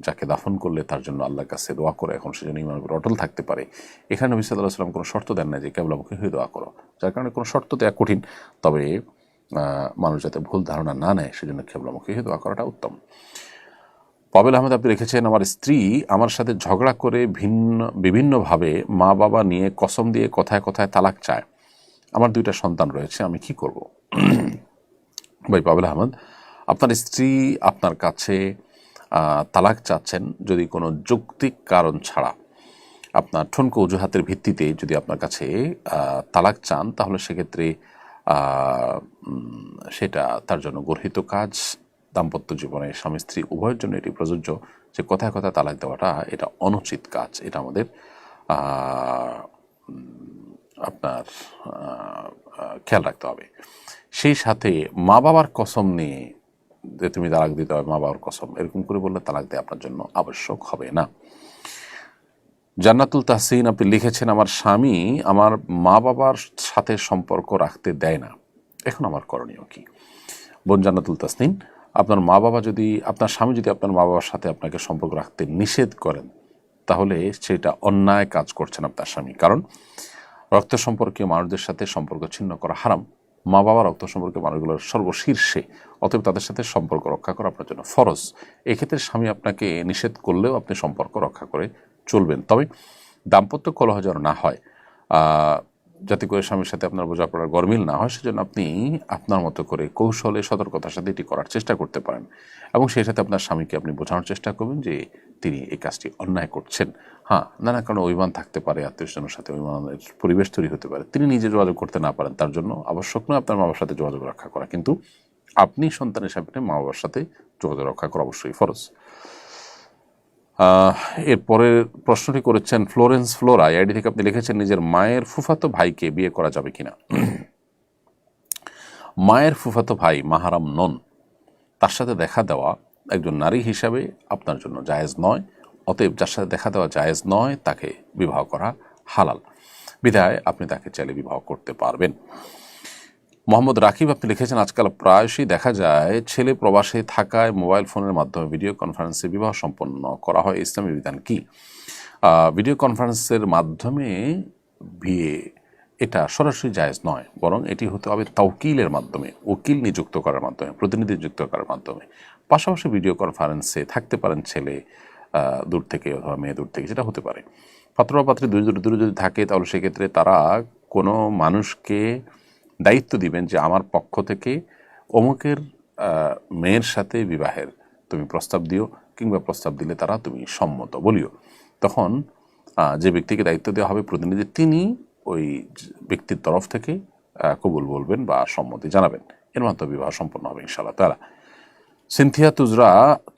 যাকে দাফন করলে তার জন্য আল্লাহর কাছে দোয়া করো, এখন সেজন্য ইমানের উপর অটল থাকতে পারে। এখানে নবী সাল্লাল্লাহু আলাইহি ওয়াসাল্লাম কোনো শর্ত দেন না যে কেবলামুখী হয়ে দোয়া করো, যার কারণে কোনো শর্ত দেওয়া কঠিন। তবে মানুষ যাতে ভুল ধারণা না নেয়, সেজন্য কেবলামুখী হয়ে দোয়া করাটা উত্তম। পাবেল আহমেদ আপনি লিখেছেন, আমার স্ত্রী আমার সাথে ঝগড়া করে বিভিন্নভাবে মা বাবা নিয়ে কসম দিয়ে কথায় কথায় তালাক চায়। আমার 2টা সন্তান রয়েছে, আমি কি করব? ভাই পাবেল আহমেদ, আপনার স্ত্রী আপনার কাছে তালাক চাচ্ছেন যদি কোনো যৌক্তিক কারণ ছাড়া, আপনার ঠুনকো অজুহাতের ভিত্তিতে যদি আপনার কাছে তালাক চান, তাহলে সেক্ষেত্রে সেটা তার জন্য গর্হিত কাজ। দাম্পত্য জীবনে স্বামী স্ত্রী উভয়ের জন্য এটি প্রযোজ্য যে কথায় কথায় তালাক দেওয়াটা এটা অনুচিত কাজ। এটা আমাদের আপনার খেয়াল রাখতে হবে। সেই সাথে মা বাবার কসম নিয়ে যে তুমি তালাক দিতে হবে মা বাবার কসম, এরকম করে বললে তালাক দেওয়া আপনার জন্য আবশ্যক হবে না। জান্নাতুল তাহসিন আপনি লিখেছেন, আমার স্বামী আমার মা বাবার সাথে সম্পর্ক রাখতে দেয় না, এখন আমার করণীয় কি? বোন জান্নাতুল তাহসিন, আপনার মা বাবা যদি, আপনার স্বামী যদি আপনার মা বাবার সাথে আপনাকে সম্পর্ক রাখতে নিষেধ করেন, তাহলে সেটা অন্যায় কাজ করছেন আপনার স্বামী। কারণ রক্ত সম্পর্কীয় মানুষদের সাথে সম্পর্ক ছিন্ন করা হারাম, মা বাবা রক্ত সম্পর্কীয় মানুষগুলোর সর্বশীর্ষে, অতএব তাদের সাথে সম্পর্ক রক্ষা করা আপনার জন্য ফরজ। এক্ষেত্রে স্বামী আপনাকে নিষেধ করলেও আপনি সম্পর্ক রক্ষা করে চলবেন। তবে দাম্পত্য কলহ যেন না হয়, যাতে করে স্বামীর সাথে আপনার বোঝাপড়ার গরমিল না হয়, সেজন্য আপনি আপনার মতো করে কৌশলে সতর্কতার সাথে এটি করার চেষ্টা করতে পারেন এবং সেই সাথে আপনার স্বামীকে আপনি বোঝানোর চেষ্টা করবেন যে তিনি এই কাজটি অন্যায় করছেন। হ্যাঁ, নানা কারণে অভিমান থাকতে পারে, আত্মীয়স্বজনের সাথে অভিমানের পরিবেশ তৈরি হতে পারে, তিনি নিজে যোগাযোগ করতে না পারেন, তার জন্য আবশ্যক নয় আপনার মা বাবার সাথে যোগাযোগ রক্ষা করা, কিন্তু আপনি সন্তানের সামনে মা বাবার সাথে যোগাযোগ রক্ষা করা অবশ্যই ফরজ। এরপরের প্রশ্নটি করেছেন ফ্লোরেন্স ফ্লোরা, আইডি থেকে আপনি লিখেছেন, নিজের মায়ের ফুফাতো ভাইকে বিয়ে করা যাবে কিনা? মায়ের ফুফাতো ভাই মাহারাম নন, তার সাথে দেখা দেওয়া একজন নারী হিসাবে আপনার জন্য জায়েজ নয়, অতএব যার সাথে দেখা দেওয়া জায়েজ নয় তাকে বিবাহ করা হালাল, বিধায় আপনি তাকে চাইলে বিবাহ করতে পারবেন। মোহাম্মদ রাকিব আপনি লিখেছেন, আজকাল প্রায়শই দেখা যায় ছেলে প্রবাসে থাকায় মোবাইল ফোনের মাধ্যমে ভিডিও কনফারেন্সে বিবাহ সম্পন্ন করা হয়, ইসলামী বিধান কি? ভিডিও কনফারেন্সের মাধ্যমে বিয়ে এটা সরাসরি জায়েজ নয়, বরং এটি হতে হবে তাওকিলের মাধ্যমে, উকিল নিযুক্ত করার মাধ্যমে, প্রতিনিধি নিযুক্ত করার মাধ্যমে। পাশাপাশি ভিডিও কনফারেন্সে থাকতে পারেন ছেলে দূর থেকে অথবা মেয়ে দূর থেকে, যেটা হতে পারে। পাত্র বা পাত্রী দূরে যদি থাকে তাহলে সেক্ষেত্রে তারা কোনো মানুষকে দায়িত্ব দিবেন যে আমার পক্ষ থেকে অমুকের মেয়ের সাথে বিবাহের তুমি প্রস্তাব দিও, কিংবা প্রস্তাব দিলে তারা তুমি সম্মত বলিও। তখন যে ব্যক্তিকে দায়িত্ব দেওয়া হবে প্রতিনিধি, তিনি ওই ব্যক্তির তরফ থেকে কবুল বলবেন বা সম্মতি জানাবেন, এর মাধ্যমে বিবাহ সম্পন্ন হবে ইনশাআল্লাহ তাআলা। সিনথিয়া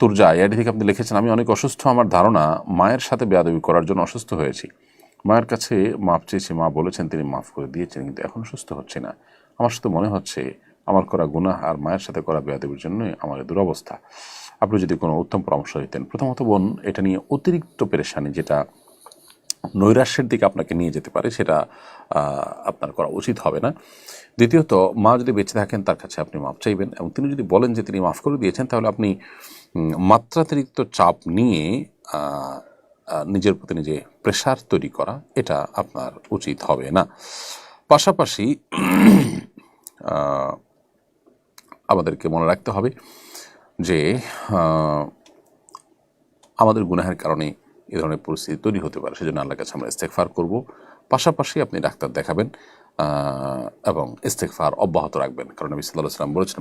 তুরজা এআইডি থেকে আপনি লিখেছেন, আমি অনেক অসুস্থ, আমার ধারণা মায়ের সাথে বেয়াদবি করার জন্য অসুস্থ হয়েছি। মায়ের কাছে মাপ চেয়েছি, মা বলেছেন তিনি মাফ করে দিয়েছেন, কিন্তু এখন সুস্থ হচ্ছে না। আমার সাথে মনে হচ্ছে আমার করা গুনাহ আর মায়ের সাথে করা বেয়াদবির জন্যই আমার দুরবস্থা। আপনি যদি কোনো উত্তম পরামর্শ দিতেন। প্রথমত বোন, এটা নিয়ে অতিরিক্ত পেরেশানি যেটা নৈরাশ্যের দিকে আপনাকে নিয়ে যেতে পারে, সেটা আপনার করা উচিত হবে না। দ্বিতীয়ত, মা যদি বেঁচে থাকেন তার কাছে আপনি মাপ চাইবেন, এবং তিনি যদি বলেন যে তিনি মাফ করে দিয়েছেন, তাহলে আপনি মাত্রাতিরিক্ত চাপ নিয়ে নিজের প্রতি নিজে প্রেশার তৈরি করা, এটা আপনার উচিত হবে না। পাশাপাশি আমাদেরকে মনে রাখতে হবে যে আমাদের গুনাহের কারণে এ ধরনের পরিস্থিতি তৈরি হতে পারে, সেজন্য আল্লাহর কাছে আমরা ইস্তেগফার করব। পাশাপাশি আপনি ডাক্তার দেখাবেন এবং ইস্তেগফার অব্যাহত রাখবেন, কারণ নবী সাল্লাল্লাহু আলাইহি ওয়াসাল্লাম বলেছেন,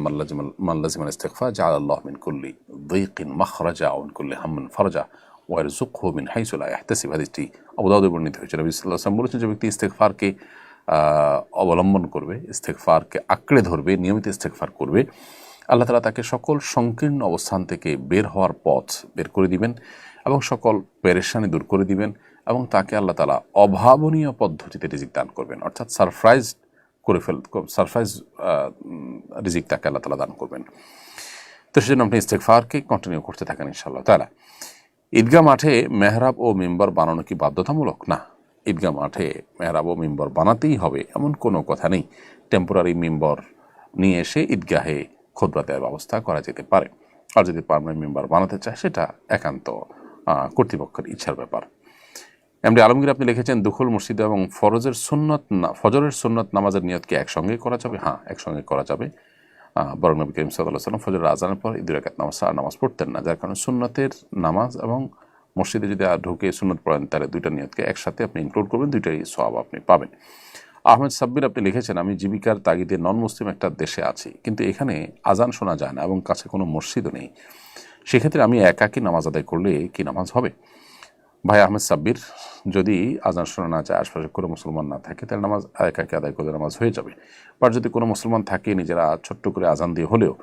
মান লাজিমাল ইস্তেগফার জাআলাল্লাহু মিন কুল্লি যায়কিন মাখরাজা ওয়া মিন কুল্লি হাম্মিন ফারজা ওয়া ইয়ারযুকহু মিন হাইসু লা ইয়াহতাসিব। হাদিসটি আবু দাউদে বর্ণিত হয়েছে। নবী সাল্লাল্লাহু আলাইহি ওয়াসাল্লাম বলেছেন, যে ব্যক্তি ইস্তেগফারকে অবলম্বন করবে, ইস্তেগফারকে আঁকড়ে ধরবে, নিয়মিত ইস্তেগফার করবে, আল্লাহ তাআলা তাকে সকল সংকীর্ণ অবস্থান থেকে বের হওয়ার পথ বের করে দিবেন এবং সকল পেরেশানি দূর করে দিবেন, এবং তাকে আল্লাহ তাআলা অভাবনীয় পদ্ধতিতে রিজিক দান করবেন, অর্থাৎ সারপ্রাইজ রিজিক তাকে আল্লাহ তাআলা দান করবেন। তো সেজন্য আপনি ইস্তেগফারকে কন্টিনিউ করতে থাকেন ইনশাআল্লাহ তাআলা। ঈদগাহ মাঠে মেহরাব ও মিম্বর বানানো কি বাধ্যতামূলক? না, ঈদগাহ মাঠে মেহরাব ও মিম্বর বানাতেই হবে এমন কোনো কথা নেই। টেম্পোরারি মিম্বর নিয়ে এসে ঈদগাহে খুতবা দেওয়ার ব্যবস্থা করা যেতে পারে, আর যদি পার্মানেন্ট মেম্বার বানাতে চায় সেটা একান্ত কর্তৃপক্ষের ইচ্ছার ব্যাপার। এমডি আলমগীর আপনি লিখেছেন, দুখুল মসজিদে এবং ফজরের সুন্নত নামাজের নিয়তকে একসঙ্গে করা যাবে? হ্যাঁ, একসঙ্গে করা যাবে। বরং নবী করিম সাল্লাল্লাহু আলাইহি ওয়াসাল্লাম ফজরের আজানের পর 2 রাকাত নামাজ পড়তেন না, যার কারণে সুন্নতের নামাজ এবং মসজিদে যদি ঢুকে সুন্নত পড়েন, তাহলে দুইটা নিয়তকে একসাথে আপনি ইনক্লুড করবেন, দুইটাই সওয়াব আপনি পাবেন। আহমেদ সাব্বির আপনি লিখেছেন, আমি জীবিকার তাগিদে নন মুসলিম একটা দেশে আছি, কিন্তু এখানে আজান শোনা যায় না এবং কাছে কোনো মসজিদও নেই, সেক্ষেত্রে আমি একাকী নামাজ আদায় করলে কি নামাজ হবে? ভাই আহমেদ সাব্বির, যদি আজান শোনা না যায়, আশপাশে কোনো মুসলমান না থাকে, তাহলে নামাজ একাকী আদায় করলে নামাজ হয়ে যাবে। বা যদি কোনো মুসলমান থাকে, নিজেরা ছোট্ট করে আজান দিয়ে হলেও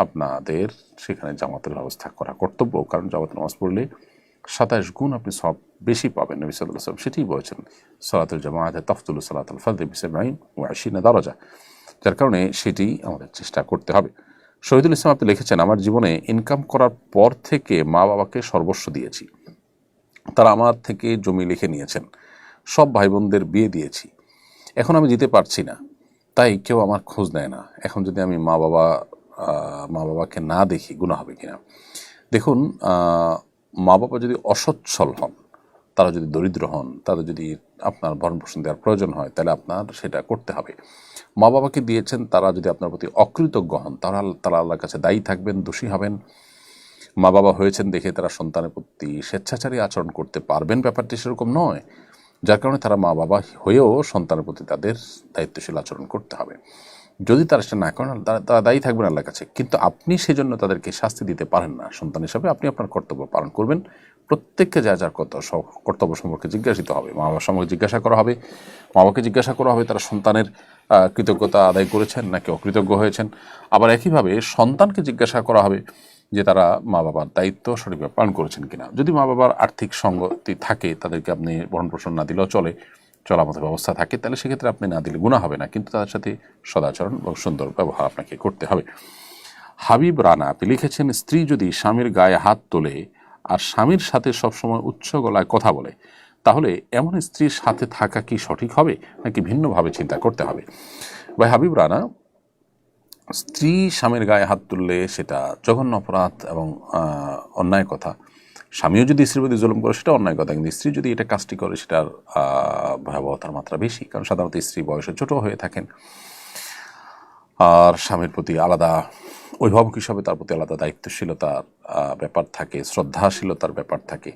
আপনাদের সেখানে জামাতের ব্যবস্থা করা কর্তব্য, কারণ জামাতের নামাজ পড়লে 27 গুণ আপনি সব বেশি পাবেন। নবী সাল্লাল্লাহু আলাইহি ওয়াসাল্লাম সেটাই বলেছেন, সালাতুল জামাআতে তাফতুলু সালাতুল ফারদি বি 70 ওয়া 20 দারাজা, যার কারণে সেটি আমাদের চেষ্টা করতে হবে। শহীদুল ইসলাম আপনি লিখেছেন, আমার জীবনে ইনকাম করার পর থেকে মা বাবাকে সর্বস্ব দিয়েছি। তারা আমার থেকে জমি লিখে নিয়েছেন, সব ভাই বোনদের বিয়ে দিয়েছি। এখন আমি দিতে পারছি না, তাই কেউ আমার খোঁজ নেয় না। এখন যদি আমি মা বাবাকে না দেখি গুনাহ হবে কিনা? দেখুন, মা বাবা যদি অসচ্ছল হন, তারা যদি দরিদ্র হন, তাদের যদি আপনার ভরণ পোষণ দেওয়ার প্রয়োজন হয়, তাহলে আপনার সেটা করতে হবে। মা বাবাকে দিয়েছেন, তারা যদি আপনার প্রতি অকৃতজ্ঞ হন, তারা আল্লাহর কাছে দায়ী থাকবেন, দোষী হবেন। মা বাবা হয়েছেন দেখে তারা সন্তানের প্রতি স্বেচ্ছাচারী আচরণ করতে পারবেন, ব্যাপারটি সেরকম নয়। যার কারণে তারা মা বাবা হয়েও সন্তানের প্রতি তাদের দায়িত্বশীল আচরণ করতে হবে। যদি তারা সেটা না করেন, তারা দায়ী থাকবেন আল্লাহর কাছে, কিন্তু আপনি সেজন্য তাদেরকে শাস্তি দিতে পারেন না। সন্তান হিসাবে আপনি আপনার কর্তব্য পালন করবেন। প্রত্যেককে যা যার কর্তব্য সম্পর্কে জিজ্ঞাসিত হবে, মা বাবার সম্পর্কে জিজ্ঞাসা করা হবে, মা বাবাকে জিজ্ঞাসা করা হবে তারা সন্তানের কৃতজ্ঞতা আদায় করেছেন নাকি অকৃতজ্ঞ হয়েছেন। আবার একইভাবে সন্তানকে জিজ্ঞাসা করা হবে যে তারা মা বাবার দায়িত্ব সঠিকভাবে পালন করেছেন কিনা। যদি মা বাবার আর্থিক সঙ্গতি থাকে, তাদেরকে আপনি ভরণ পোষণ না দিলেও চলার মতো ব্যবস্থা থাকে, তাহলে সেক্ষেত্রে আপনি না দিলে গুনাহ হবে না, কিন্তু তাদের সাথে সদাচরণ এবং সুন্দর ব্যবহার আপনাকে করতে হবে। হাবিব রানা আপনি লিখেছেন, স্ত্রী যদি স্বামীর গায়ে হাত তোলে আর স্বামীর সাথে সবসময় উচ্চ গলায় কথা বলে, তাহলে এমন স্ত্রীর সাথে থাকা কি সঠিক হবে নাকি ভিন্নভাবে চিন্তা করতে হবে? ভাই হাবিব রানা, স্ত্রী স্বামীর গায়ে হাত তুললে সেটা জঘন্য অপরাধ এবং অন্যায় কথা। স্বামীও যদি স্ত্রীর প্রতি জুলুম করে সেটা অন্যায় কথা, কিন্তু স্ত্রী যদি এটা কাজটি করে সেটার ভয়াবহতার মাত্রা বেশি। কারণ সাধারণত স্ত্রী বয়সে ছোট হয়ে থাকেন, আর স্বামীর প্রতি আলাদা অভিভাবক হিসাবে তার প্রতি আলাদা দায়িত্বশীলতার ব্যাপার থাকে, শ্রদ্ধাশীলতার ব্যাপার থাকে।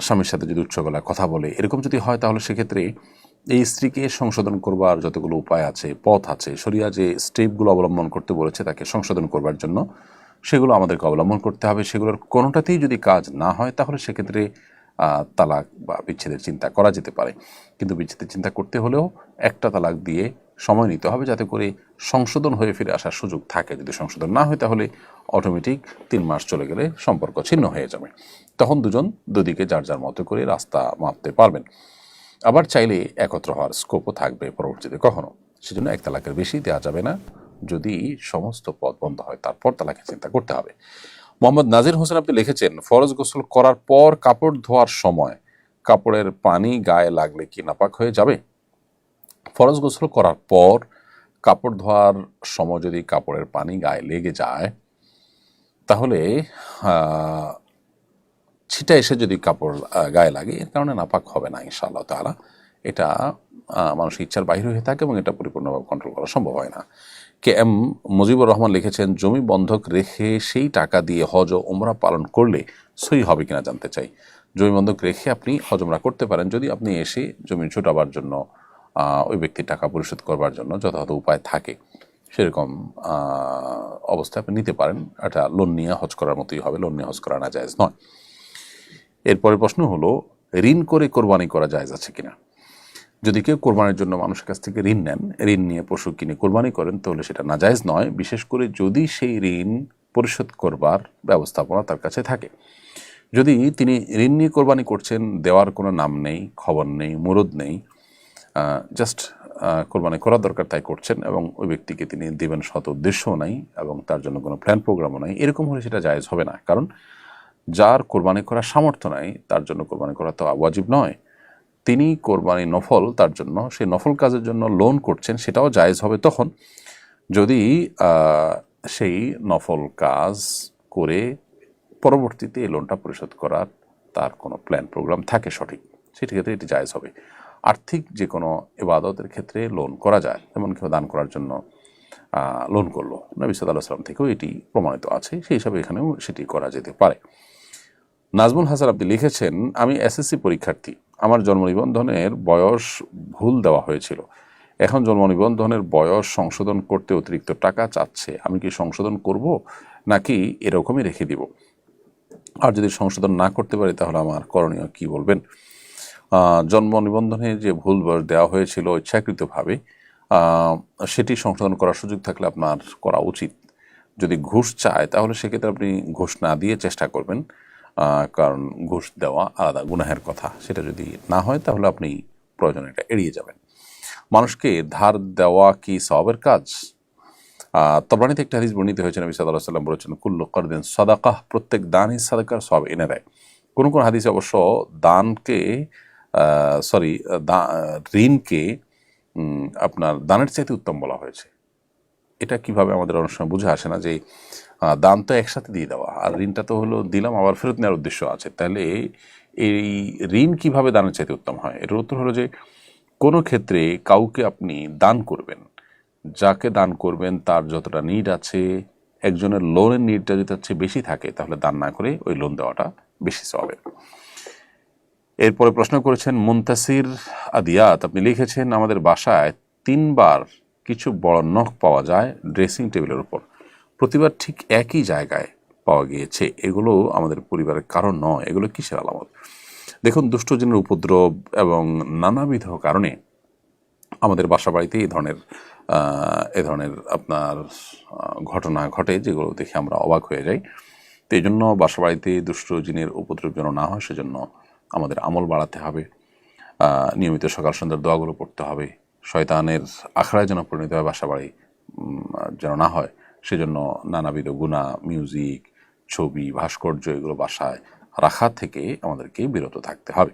স্বামীর সাথে যদি উচ্চ গলায় কথা বলে, এরকম যদি হয়, তাহলে সেক্ষেত্রে এই স্ত্রীকে সংশোধন করবার যতগুলো উপায় আছে, পথ আছে, শরিয়া যে স্টেপগুলো অবলম্বন করতে বলেছে তাকে সংশোধন করবার জন্য, সেগুলো আমাদেরকে অবলম্বন করতে হবে। সেগুলোর কোনোটাতেই যদি কাজ না হয়, তাহলে সেক্ষেত্রে তালাক বা বিচ্ছেদের চিন্তা করা যেতে পারে। কিন্তু বিচ্ছেদের চিন্তা করতে হলেও একটা তালাক দিয়ে সময় নিতে হবে, যাতে করে সংশোধন হয়ে ফিরে আসার সুযোগ থাকে। যদি সংশোধন না হয়, তাহলে অটোমেটিক 3 মাস চলে গেলে সম্পর্ক ছিন্ন হয়ে যাবে। তখন দুদিকে যার যার মতো করে রাস্তা মাপতে পারবেন। আবার চাইলে একত্র হওয়ার স্কোপও থাকবে পরবর্তীতে কখনো। সেজন্য 1 তালাকের বেশি দেওয়া যাবে না। যদি সমস্ত পথ বন্ধ হয়, তারপর তালাকের চিন্তা করতে হবে। মোহাম্মদ নাজির হোসেন আপনি লিখেছেন, ফরজ গোসল করার পর কাপড় ধোয়ার সময় কাপড়ের পানি গায়ে লাগলে কি নাপাক হয়ে যাবে? ফরজ গোসল করার পর কাপড় ধোয়ার সময় যদি কাপড়ের পানি গায়ে লেগে যায়, তাহলে ছিটা এসে যদি কাপড় গায়ে লাগে, এর কারণে নাপাক হবে না ইনশাআল্লাহ তাআলা। এটা মানুষের ইচ্ছার বাইরে হয়ে থাকে এবং এটা পরিপূর্ণভাবে কন্ট্রোল করা সম্ভব হয় না। কে এম মুজিবুর রহমান লিখেছেন, জমি বন্ধক রেখে সেই টাকা দিয়ে হজ ও উমরা পালন করলে সহি হবে কিনা জানতে চাই। জমি বন্ধক রেখে আপনি হজ উমরা করতে পারেন, যদি আপনি এসে জমি ছুটাবার জন্য, ওই ব্যক্তির টাকা পরিশোধ করবার জন্য যথাযথ উপায় থাকে, সেরকম অবস্থায় আপনি নিতে পারেন। এটা লোন নিয়ে হজ করার মতোই হবে, লোন নিয়ে হজ করা না জায়েজ নয়। এরপরের প্রশ্ন হলো, ঋণ করে কোরবানি করা জায়েজ আছে কিনা? যদি কেউ কোরবানির জন্য মানুষের কাছ থেকে ঋণ নেন, ঋণ নিয়ে পশু কিনে কোরবানি করেন, তাহলে সেটা নাজায়েজ নয়, বিশেষ করে যদি সেই ঋণ পরিশোধ করবার ব্যবস্থাপনা তার কাছে থাকে। যদি তিনি ঋণ নিয়ে কোরবানি করছেন, দেওয়ার কোনো নাম নেই, খবর নেই, মুরদ নেই, জাস্ট কোরবানি করার দরকার তাই করছেন, এবং ওই ব্যক্তিকে তিনি দেবেন শত উদ্দেশ্যও নাই এবং তার জন্য কোনো প্ল্যান প্রোগ্রামও নাই, এরকম হলে সেটা জায়েজ হবে না। কারণ যার কোরবানি করার সামর্থ্য নাই, তার জন্য কোরবানি করা তো ওয়াজিব নয়। তিনি কোরবানি নফল, তার জন্য সেই নফল কাজের জন্য লোন করছেন, সেটাও জায়েজ হবে তখন যদি সেই নফল কাজ করে পরবর্তীতে এই লোনটা পরিশোধ করার তার কোনো প্ল্যান প্রোগ্রাম থাকে সঠিক, সেক্ষেত্রে এটি জায়েজ হবে। আর্থিক যে কোনো ইবাদতের ক্ষেত্রে লোন করা যায়, যেমন কেউ দান করার জন্য লোন করলো, নবী সাল্লাল্লাহু আলাইহি ওয়াসাল্লাম থেকেও এটি প্রমাণিত আছে, সেই হিসাবে এখানেও সেটি করা যেতে পারে। নাজমুল হাসান আপনি লিখেছেন, আমি এসএসসি পরীক্ষার্থী, আমার জন্ম নিবন্ধনের বয়স ভুল দেওয়া হয়েছিল, এখন জন্ম নিবন্ধনের বয়স সংশোধন করতে অতিরিক্ত টাকা চাচ্ছে, আমি কি সংশোধন করব নাকি এরকমই রেখে দিব? আর যদি সংশোধন না করতে পারি, তাহলে আমার করণীয় কি বলবেন? জন্ম নিবন্ধনে যে ভুল বয়স দেওয়া হয়েছিল ইচ্ছাকৃতভাবে, সেটি সংশোধন করার সুযোগ থাকলে আপনার করা উচিত। যদি ঘুষ চায়, তাহলে সেক্ষেত্রে আপনি ঘুষ না দিয়ে চেষ্টা করবেন, কারণ ঘুষ দেওয়া আলাদা গুনাহের কথা। সেটা যদি না হয়, তাহলে আপনি প্রয়োজনে এটা এড়িয়ে যাবেন। মানুষকে ধার দেওয়া কি সওয়াবের কাজ? তবরানীতে একটা হাদিস বর্ণিত হয়েছে, নবী সাল্লাল্লাহু আলাইহি ওয়াসাল্লাম বলেছেন কুল্লু করদিন সাদাকাহ, প্রত্যেক দানই সাদাকার সওয়াব এনে দেয়। কোন কোন হাদিসে অবশ্য দানকে ঋণকে আপনার দানের চাইতে উত্তম বলা হয়েছে। এটা কিভাবে আমাদের অনেক সময় বুঝে আসে না যে দান তো একসাথে দিয়ে দেওয়া, আর ঋণটা তো হলো দিলাম আবার ফেরত নেওয়ার উদ্দেশ্য আছে, তাহলে এই ঋণ কিভাবে দানের চাইতে উত্তম হয়? এটার উত্তর হলো যে কোনো ক্ষেত্রে কাউকে আপনি দান করবেন, যাকে দান করবেন তার যতটা নিড আছে, একজনের লোনের নিডটা যদি হচ্ছে বেশি থাকে, তাহলে দান না করে ওই লোন দেওয়াটা বেশি সওয়াবের। এরপরে প্রশ্ন করেছেন মুনতাসির আদিয়াত, আপনি লিখেছেন আমাদের বাসায় 3 বার কিছু বড় নখ পাওয়া যায় ড্রেসিং টেবিলের উপর, প্রতিবার ঠিক একই জায়গায় পাওয়া গিয়েছে, এগুলো আমাদের পরিবারের কারণ নয়, এগুলো কিসের আলামত? দেখুন, দুষ্টজিনের উপদ্রব এবং নানাবিধ কারণে আমাদের বাসা বাড়িতে এ ধরনের আপনার ঘটনা ঘটে, যেগুলো দেখে আমরা অবাক হয়ে যাই। তো এই জন্য বাসা বাড়িতে দুষ্ট জিনের উপদ্রব যেন না হয়, সেজন্য আমাদের আমল বাড়াতে হবে, নিয়মিত সকাল সন্ধ্যার দোয়াগুলো পড়তে হবে, শয়তানের আখড়ায় যেন পরিণত হয় বাসা বাড়ি যেন না হয়, সেজন্য নানাবিধ গুনাহ, মিউজিক, ছবি, ভাস্কর্য এগুলো বাসায় রাখা থেকে আমাদেরকে বিরত থাকতে হবে।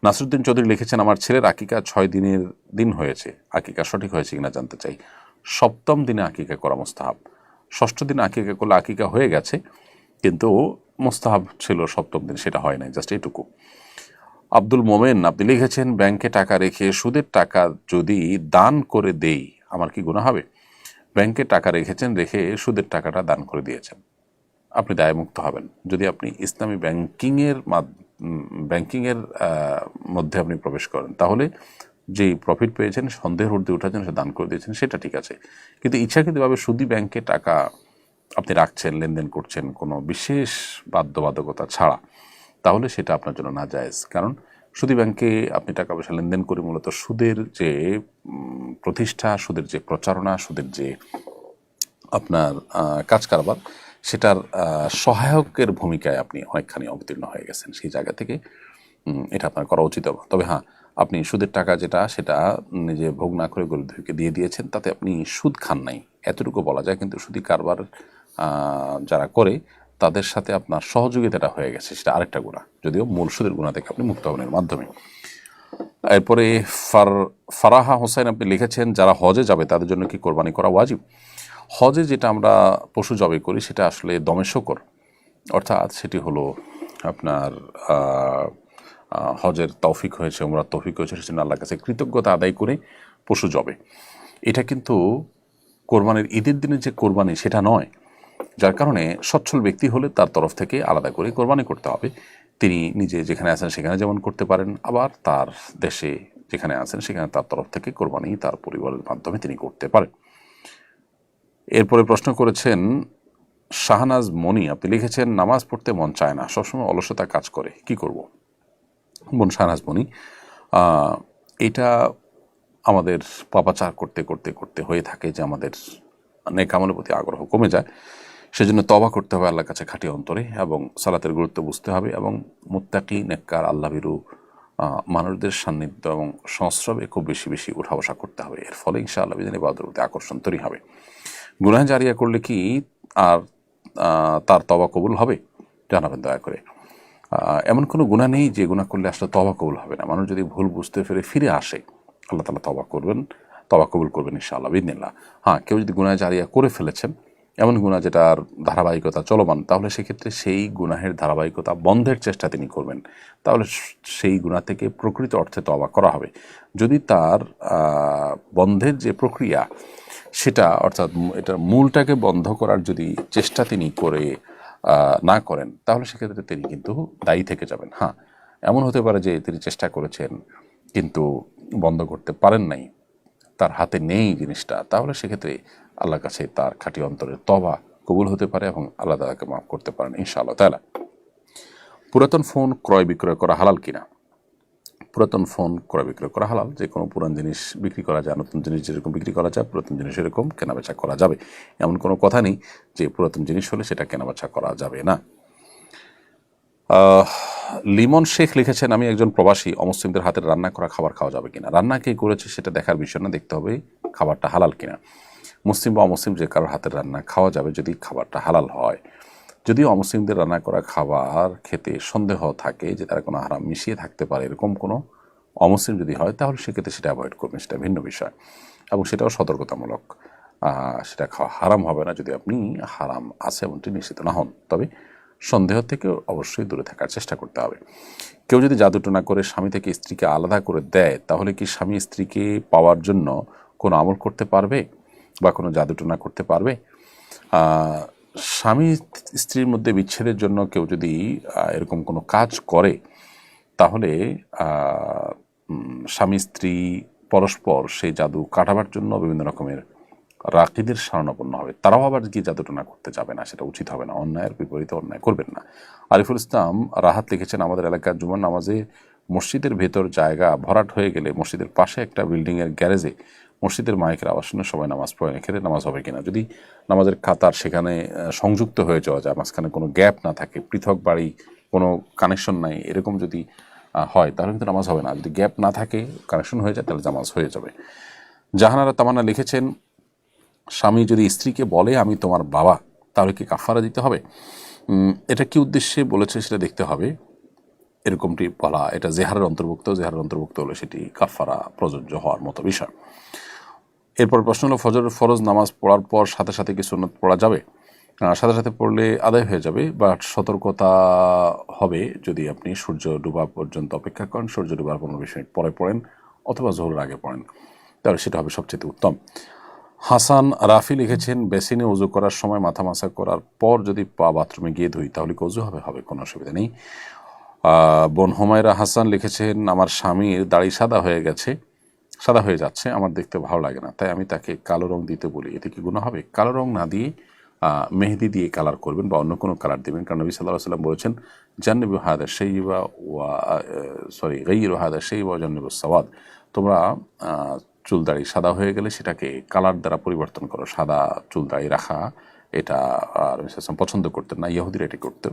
নাসরুদ্দিন চৌধুরী লিখেছেন আমার ছেলের আকিকা 6 দিনের দিন হয়েছে, আকিকা সঠিক হয়েছে কিনা জানতে চাই। 7ম দিনে আকিকা করা মুস্তাহাব, 6ষ্ঠ দিনে আকিকা করলে আকিকা হয়ে গেছে, কিন্তু মুস্তাহাব ছিল 7ম দিন, সেটা হয় নাই, জাস্ট এইটুকু। আব্দুল মোমেন, আপনি লিখেছেন ব্যাংকে টাকা রেখে সুদের টাকা যদি দান করে দেই আমার কি গুনাহ হবে? ব্যাংকে টাকা রেখেছেন, রেখে সুদের টাকাটা দান করে দিয়েছেন, আপনি দায়মুক্ত হবেন। যদি আপনি ইসলামী ব্যাংকিংয়ের মধ্যে আপনি প্রবেশ করেন, তাহলে যেই প্রফিট পেয়েছেন, সন্দেহের ঊর্ধ্বে উঠাচ্ছেন, সে দান করে দিয়েছেন, সেটা ঠিক আছে। কিন্তু ইচ্ছাকৃতভাবে সুদী ব্যাংকে টাকা আপনি রাখছেন, লেনদেন করছেন কোনো বিশেষ বাধ্যবাধকতা ছাড়া, তাহলে সেটা আপনার জন্য নাজায়েজ। কারণ সুদী ব্যাংকে আপনি টাকা পয়সা লেনদেন করে মূলত সুদের যে প্রতিষ্ঠা, সুদের যে প্রচারণা, সুদের যে আপনার কাজ কারবার, সেটার সহায়কের ভূমিকায় আপনি অনেকখানি অবতীর্ণ হয়ে গেছেন। সেই জায়গা থেকে এটা আপনার করা উচিত। তবে হ্যাঁ, আপনি সুদের টাকা যেটা, সেটা নিজে ভোগ না করে গরিবকে দিয়ে দিয়েছেন, তাতে আপনি সুদ খান নাই, এতটুকু বলা যায়। কিন্তু সুদী কারবার যারা করে তাদের সাথে আপনার সহযোগিতাটা হয়ে গেছে, সেটা আরেকটা গুনাহ, যদিও মূল সুদের গুনাহ থেকে আপনি মুক্ত হবেন এর মাধ্যমে। এরপরে ফারাহা হোসেন, আপনি লিখেছেন যারা হজে যাবে তাদের জন্য কি কোরবানি করা ওয়াজিব? হজে যেটা আমরা পশু জবাই করি সেটা আসলে দমে শকর, অর্থাৎ সেটি হলো আপনার হজের তৌফিক হয়েছে, উমরার তৌফিক হয়েছে, সেজন্য আল্লাহর কাছে কৃতজ্ঞতা আদায় করে পশু জবে। এটা কিন্তু কোরবানির ঈদের দিনে যে কোরবানি সেটা নয়, যার কারণে সচ্ছল ব্যক্তি হলে তার তরফ থেকে আলাদা করে কোরবানি করতে হবে। তিনি নিজে যেখানে আছেন সেখানে যেমন করতে পারেন, আবার তার দেশে যেখানে আছেন সেখানে তার তরফ থেকে কোরবানি তার পরিবারের মাধ্যমে তিনি করতে পারেন। এরপরে প্রশ্ন করেছেন শাহনাজ মনি, আপনি লিখেছেন নামাজ পড়তে মন চায় না, সবসময় অলসতা কাজ করে, কি করব? বোন শাহনাজ মনি, এটা আমাদের পাপাচার করতে করতে করতে হয়ে থাকে যে আমাদের নেক আমলের প্রতি আগ্রহ কমে যায়। সেজন্য তওবা করতে হবে আল্লাহর কাছে খাঁটি অন্তরে, এবং সালাতের গুরুত্ব বুঝতে হবে, এবং মুত্তাকি নেককার আল্লাহভীরু মানুষদের সান্নিধ্য এবং সংস্রবে খুব বেশি বেশি উঠা বসা করতে হবে। এর ফলে ইনশাআল্লাহ বিধানে ইবাদতের প্রতি আকর্ষণ তৈরি হবে। গুনাহ জারিয়া করলে কি আর তার তওবা কবুল হবে? জানাবেন দয়া করে। এমন কোনো গুনাহ নেই যে গুনাহ করলে আসলে তওবা কবুল হবে না। মানুষ যদি ভুল বুঝতে ফিরে আসে, আল্লাহ তাআলা তওবা কবুল করবেন ইনশাআল্লাহ বিইذনিল্লাহ। হ্যাঁ, কেউ যদি গুনাহ জারিয়া করে ফেলেছেন, এমন গুনাহ যেটার ধারাবাহিকতা চলমান, তাহলে সেক্ষেত্রে সেই গুনাহের ধারাবাহিকতা বন্ধের চেষ্টা তিনি করবেন, তাহলে সেই গুনাহ থেকে প্রকৃত অর্থে তওবা করা হবে। যদি তার বন্ধের যে প্রক্রিয়া সেটা, অর্থাৎ এটার মূলটাকে বন্ধ করার যদি চেষ্টা তিনি না করেন, তাহলে সেক্ষেত্রে তিনি কিন্তু দায়ী থেকে যাবেন। হ্যাঁ, এমন হতে পারে যে তিনি চেষ্টা করেছেন কিন্তু বন্ধ করতে পারেন নাই, তার হাতে নেই জিনিসটা, তাহলে সেক্ষেত্রে আল্লাহর কাছে তার খাঁটি অন্তরের তওবা কবুল হতে পারে এবং আল্লাহ তাআলাকে মাফ করতে পারেন ইনশাআল্লাহ তাআলা। পুরাতন ফোন ক্রয় বিক্রয় করা হালাল কিনা? পুরাতন ফোন ক্রয় বিক্রয় করা হালাল। যে কোনো পুরান জিনিস বিক্রি করা যায়, নতুন জিনিস যেরকম বিক্রি করা যায়, পুরাতন জিনিস এরকম কেনাবেচা করা যাবে। এমন কোনো কথা নেই যে পুরাতন জিনিস হলে সেটা কেনাবেচা করা যাবে না। লিমন শেখ লিখেছেন আমি একজন প্রবাসী, অমুসলিমদের হাতের রান্না করা খাবার খাওয়া যাবে কিনা? রান্না কে করেছে সেটা দেখার বিষয় না, দেখতে হবে খাবারটা হালাল কিনা। মুসলিম বা অমুসলিম যে কারোর হাতের রান্না খাওয়া যাবে যদি খাবারটা হালাল হয়। যদিও অমুসলিমদের রান্না করা খাবার খেতে সন্দেহ থাকে যে তারা কোনো হারাম মিশিয়ে থাকতে পারে, এরকম কোনো অমুসলিম যদি হয় তাহলে সেক্ষেত্রে সেটা অ্যাভয়েড করবেন, সেটা ভিন্ন বিষয় এবং সেটাও সতর্কতামূলক। সেটা খাওয়া হারাম হবে না যদি আপনি হারাম আছে এমনটি নিশ্চিত না হন, তবে সন্দেহ থেকে অবশ্যই দূরে থাকার চেষ্টা করতে হবে। কেউ যদি জাদুটোনা করে স্বামী থেকে স্ত্রীকে আলাদা করে দেয় তাহলে কি স্বামী স্ত্রীকে পাওয়ার জন্য কোনো আমল করতে পারবে বা কোনো জাদুটোনা করতে পারবে? স্বামী স্ত্রীর মধ্যে বিচ্ছেদের জন্য কেউ যদি এরকম কোনো কাজ করে তাহলে স্বামী স্ত্রী পরস্পর সেই জাদু কাটাবার জন্য বিভিন্ন রকমের রাকিদের শরণাপন্ন হবে। তারাও আবার গিয়ে জাদুটোনা করতে যাবে না, সেটা উচিত হবে না। অন্যায়ের বিপরীতে অন্যায় করবেন না। আরিফুল ইসলাম রাহাত লিখেছেন, আমাদের এলাকার জুমার নামাজে মসজিদের ভেতর জায়গা ভরাট হয়ে গেলে মসজিদের পাশে একটা বিল্ডিংয়ের গ্যারেজে মসজিদের মাইকের আওয়াজ শুনে সবাই নামাজ পড়ে, এক্ষেত্রে নামাজ হবে কিনা? যদি নামাজের কাতার সেখানে সংযুক্ত হয়ে যাওয়া যায়, মাঝখানে কোনো গ্যাপ না থাকে, পৃথক বাড়ি, কোনো কানেকশন নাই, এরকম যদি হয় তাহলে কিন্তু নামাজ হবে না। যদি গ্যাপ না থাকে, কানেকশন হয়ে যায়, তাহলে নামাজ হয়ে যাবে। জাহানারা তামান্না লিখেছেন, স্বামী যদি স্ত্রীকে বলে আমি তোমার বাবা, তাহলে কি কাফারা দিতে হবে? এটা কি উদ্দেশ্যে বলেছে সেটা দেখতে হবে। এরকমটি বলা এটা জেহারের অন্তর্ভুক্ত হলে সেটি কাফারা প্রযোজ্য হওয়ার মতো বিষয়। এরপর প্রশ্ন হলো, ফরজ নামাজ পড়ার পর সাথে সাথে কি সুন্নত পড়া যাবে? সাথে সাথে পড়লে আদায় হয়ে যাবে, বাট সতর্কতা হবে যদি আপনি সূর্য ডুবা পর্যন্ত অপেক্ষা করেন, সূর্য ডুবার 15-20 মিনিট পরে পড়েন অথবা জোহরের আগে পড়েন, তাহলে সেটা হবে সবচেয়ে উত্তম। হাসান রাফি লিখেছেন, বেসিনে উজু করার সময় মাথা মাসা করার পর যদি পা বাথরুমে গিয়ে ধুই তাহলে কি উজু হবে, কোনো অসুবিধা নেই। বোন হুমায়রা হাসান লিখেছেন, আমার স্বামীর দাড়ি সাদা হয়ে যাচ্ছে, আমার দেখতে ভালো লাগে না, তাই আমি তাকে কালো রং দিতে বলি, এতে কি গুনাহ হবে? কালো রং না দিয়ে মেহেদি দিয়ে কালার করবেন বা অন্য কোনো কালার দেবেন, কারণ নবী সাল্লাল্লাহু আলাইহি ওয়াসাল্লাম বলেছেন, জান্নিবু হাদা শাইবা ওয়া গাইয়িরু হাদা শাইবা ওয়া জান্নিবু সাওয়াদ, তোমরা চুল দাড়ি সাদা হয়ে গেলে সেটাকে কালার দ্বারা পরিবর্তন করো। সাদা চুল দাড়ি রাখা এটা পছন্দ করতেন না, ইহুদিরা এটি করতো।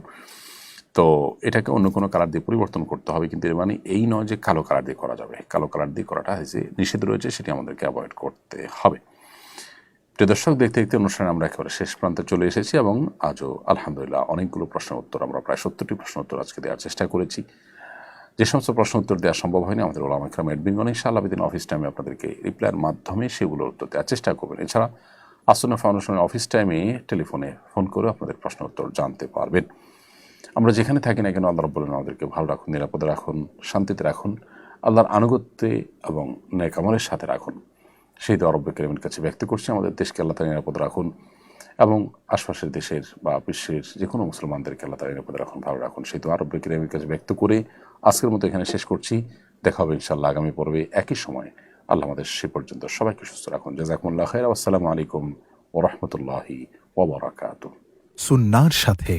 তো এটাকে অন্য কোনো কালার দিয়ে পরিবর্তন করতে হবে, কিন্তু এর মানে এই নয় যে কালো কালার দিয়ে করা যাবে। কালো কালার দিয়ে করাটা যে নিষেধ রয়েছে সেটি আমাদেরকে অ্যাভয়েড করতে হবে। প্রিয় দর্শক, দেখতে দেখতে অনুষ্ঠানে আমরা একেবারে শেষ প্রান্তে চলে এসেছি এবং আজও আলহামদুলিল্লাহ অনেকগুলো প্রশ্ন উত্তর, আমরা প্রায় 70টি প্রশ্ন উত্তর আজকে দেওয়ার চেষ্টা করেছি। যে সমস্ত প্রশ্ন উত্তর দেওয়া সম্ভব হয়নি, আমাদের ওলামা ইকরাম এডমিনগণ ইনশাআল্লাহ বিদিন অফিস টাইমে আপনাদেরকে রিপ্লাইয়ের মাধ্যমে সেগুলোর উত্তর দেওয়ার চেষ্টা করবেন। এছাড়া আসুন্নাহ ফাউন্ডেশনের অফিস টাইমে টেলিফোনে ফোন করে আপনাদের প্রশ্ন উত্তর জানতে পারবেন। আমরা যেখানে থাকি না কেন আল্লাহ রাব্বুল আলামিন আমাদেরকে ভালো রাখুন, নিরাপদে রাখুন, শান্তিতে রাখুন, আল্লাহর আনুগত্যে এবং নেক আমলের সাথে রাখুন, সেই দোয়া রব্বুল কারীমের কাছে ব্যক্ত করছি। আমাদের দেশকে আল্লাহ তাআলা নিরাপদ রাখুন এবং আশপাশের দেশের বা বিশ্বের যে কোনো মুসলমানদেরকে আল্লাহ তাআলা নিরাপদে রাখুন, ভালো রাখুন, সেই দোয়া রব্বুল কারীমের কাছে ব্যক্ত করে আজকের মতো এখানে শেষ করছি। দেখা হবে ইনশাআল্লাহ আগামী পর্বে একই সময়। আল্লাহ আমাদের সে পর্যন্ত সবাইকে সুস্থ রাখুন। জাযাকুমুল্লাহু খাইরা। আসসালামু আলাইকুম ওয়া রাহমাতুল্লাহি ওয়া বারাকাতুহু। সুন্নাহর সাথে